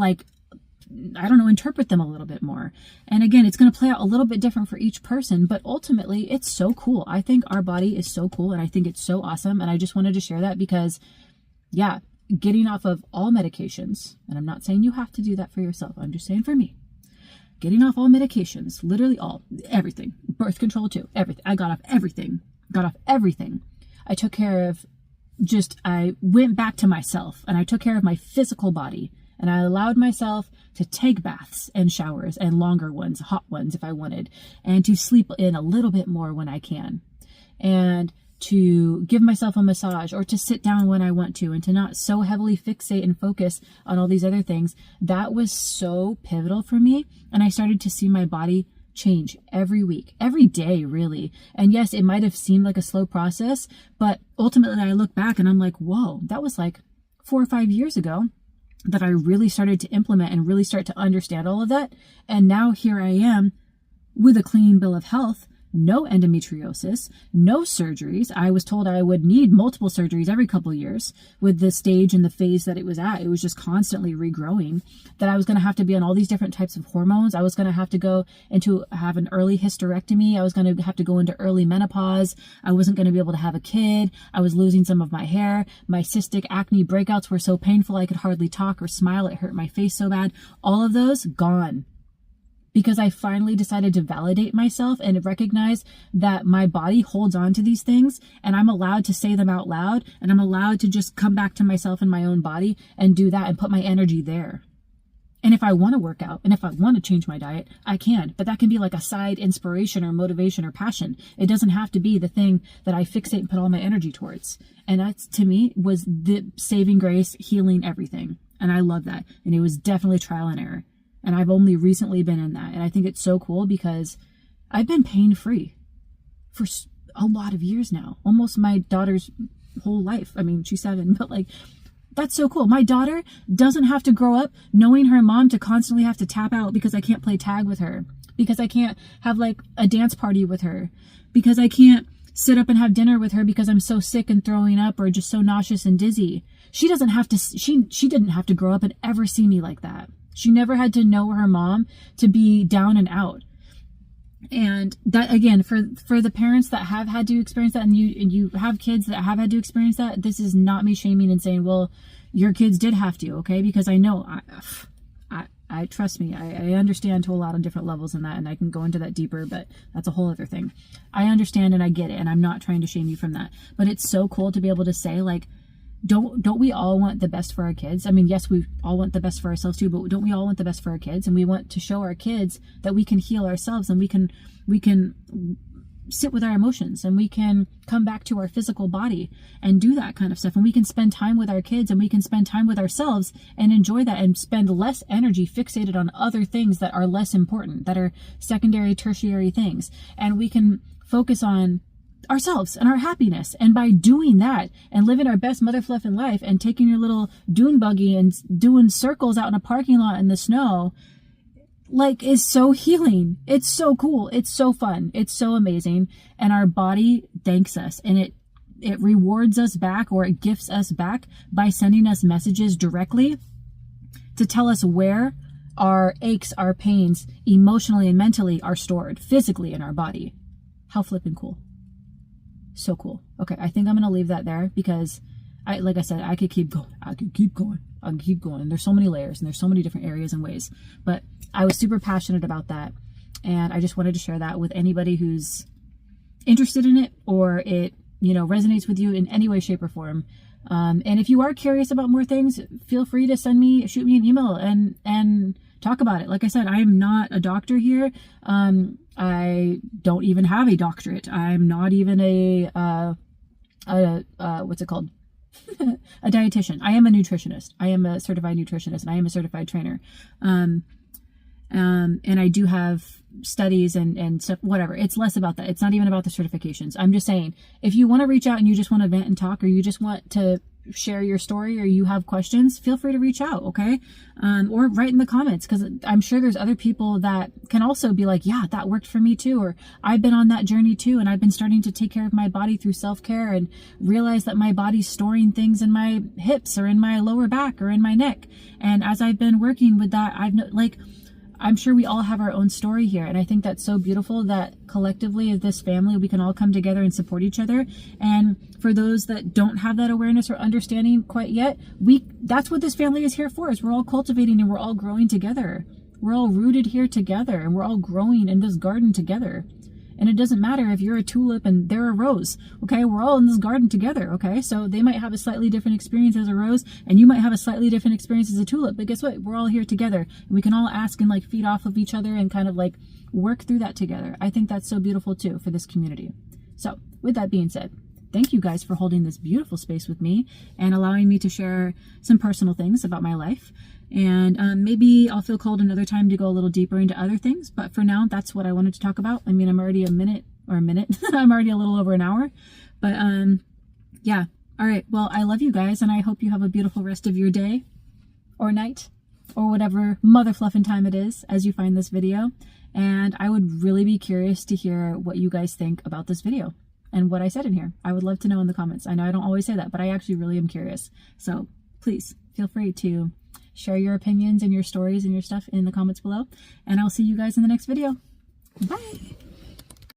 I don't know, interpret them a little bit more. And again, it's going to play out a little bit different for each person, but ultimately it's so cool. I think our body is so cool, and I think it's so awesome. And I just wanted to share that because, yeah, getting off of all medications, and I'm not saying you have to do that for yourself. I'm just saying for me, getting off all medications, literally everything, birth control too, everything. I got off everything. I took care of I went back to myself, and I took care of my physical body, and I allowed myself to take baths and showers and longer ones, hot ones if I wanted, and to sleep in a little bit more when I can, and to give myself a massage, or to sit down when I want to, and to not so heavily fixate and focus on all these other things. That was so pivotal for me. And I started to see my body change every week, every day, really. And yes, it might have seemed like a slow process, but ultimately I look back and I'm like, whoa, that was like 4 or 5 years ago that I really started to implement and really start to understand all of that. And now here I am with a clean bill of health, no endometriosis, no surgeries. I was told I would need multiple surgeries every couple of years with the stage and the phase that it was at. It was just constantly regrowing, that I was going to have to be on all these different types of hormones. I was going to have to have an early hysterectomy. I was going to have to go into early menopause. I wasn't going to be able to have a kid. I was losing some of my hair. My cystic acne breakouts were so painful I could hardly talk or smile. It hurt my face so bad. All of those gone. Because I finally decided to validate myself and recognize that my body holds on to these things, and I'm allowed to say them out loud, and I'm allowed to just come back to myself and my own body and do that and put my energy there. And if I want to work out and if I want to change my diet, I can, but that can be like a side inspiration or motivation or passion. It doesn't have to be the thing that I fixate and put all my energy towards. And that, to me, was the saving grace, healing everything. And I love that. And it was definitely trial and error. And I've only recently been in that. And I think it's so cool because I've been pain-free for a lot of years now. Almost my daughter's whole life. I mean, she's 7, but like, that's so cool. My daughter doesn't have to grow up knowing her mom to constantly have to tap out because I can't play tag with her, because I can't have like a dance party with her, because I can't sit up and have dinner with her because I'm so sick and throwing up or just so nauseous and dizzy. She doesn't have to, she didn't have to grow up and ever see me like that. She never had to know her mom to be down and out. And that, again, for the parents that have had to experience that, and you have kids that have had to experience that, this is not me shaming and saying, well, your kids did have to, okay? Because I know, I trust me, I understand to a lot of different levels in that, and I can go into that deeper, but that's a whole other thing. I understand and I get it, and I'm not trying to shame you from that. But it's so cool to be able to say, like, don't we all want the best for our kids? I mean, yes, we all want the best for ourselves too, but don't we all want the best for our kids? And we want to show our kids that we can heal ourselves, and we can sit with our emotions, and we can come back to our physical body and do that kind of stuff. And we can spend time with our kids, and we can spend time with ourselves and enjoy that, and spend less energy fixated on other things that are less important, that are secondary, tertiary things. And we can focus on ourselves and our happiness. And by doing that and living our best mother fluffing life and taking your little dune buggy and doing circles out in a parking lot in the snow, like, is so healing. It's so cool. It's so fun. It's so amazing. And our body thanks us, and it rewards us back, or it gifts us back by sending us messages directly to tell us where our aches, our pains, emotionally and mentally, are stored physically in our body. How flippin' cool. So cool. Okay, I think I'm going to leave that there because like I said, I could keep going. There's so many layers and there's so many different areas and ways, but I was super passionate about that. And I just wanted to share that with anybody who's interested in it, or it, resonates with you in any way, shape, or form. And if you are curious about more things, feel free to shoot me an email and talk about it. Like I said, I am not a doctor here. I don't even have a doctorate. I'm not even what's it called? A dietitian. I am a nutritionist. I am a certified nutritionist, and I am a certified trainer. And I do have studies and stuff, whatever. It's less about that. It's not even about the certifications. I'm just saying, if you want to reach out and you just want to vent and talk, or you just want to share your story or you have questions, feel free to reach out, okay? Or write in the comments, because I'm sure there's other people that can also be like, yeah, that worked for me too, or I've been on that journey too, and I've been starting to take care of my body through self-care and realize that my body's storing things in my hips or in my lower back or in my neck. And as I've been working with that, I'm sure we all have our own story here. And I think that's so beautiful that collectively as this family, we can all come together and support each other. And for those that don't have that awareness or understanding quite yet, that's what this family is here for, is we're all cultivating and we're all growing together. We're all rooted here together and we're all growing in this garden together. And it doesn't matter if you're a tulip and they're a rose, okay? We're all in this garden together, okay? So they might have a slightly different experience as a rose, and you might have a slightly different experience as a tulip, but guess what? We're all here together, and we can all ask and feed off of each other and kind of work through that together. I think that's so beautiful too for this community. So with that being said, thank you guys for holding this beautiful space with me and allowing me to share some personal things about my life. And maybe I'll feel called another time to go a little deeper into other things. But for now, that's what I wanted to talk about. I mean, I'm already I'm already a little over an hour. But yeah. All right. Well, I love you guys, and I hope you have a beautiful rest of your day or night or whatever mother fluffing time it is as you find this video. And I would really be curious to hear what you guys think about this video and what I said in here. I would love to know in the comments. I know I don't always say that, but I actually really am curious. So please feel free to share your opinions and your stories and your stuff in the comments below. And I'll see you guys in the next video. Bye.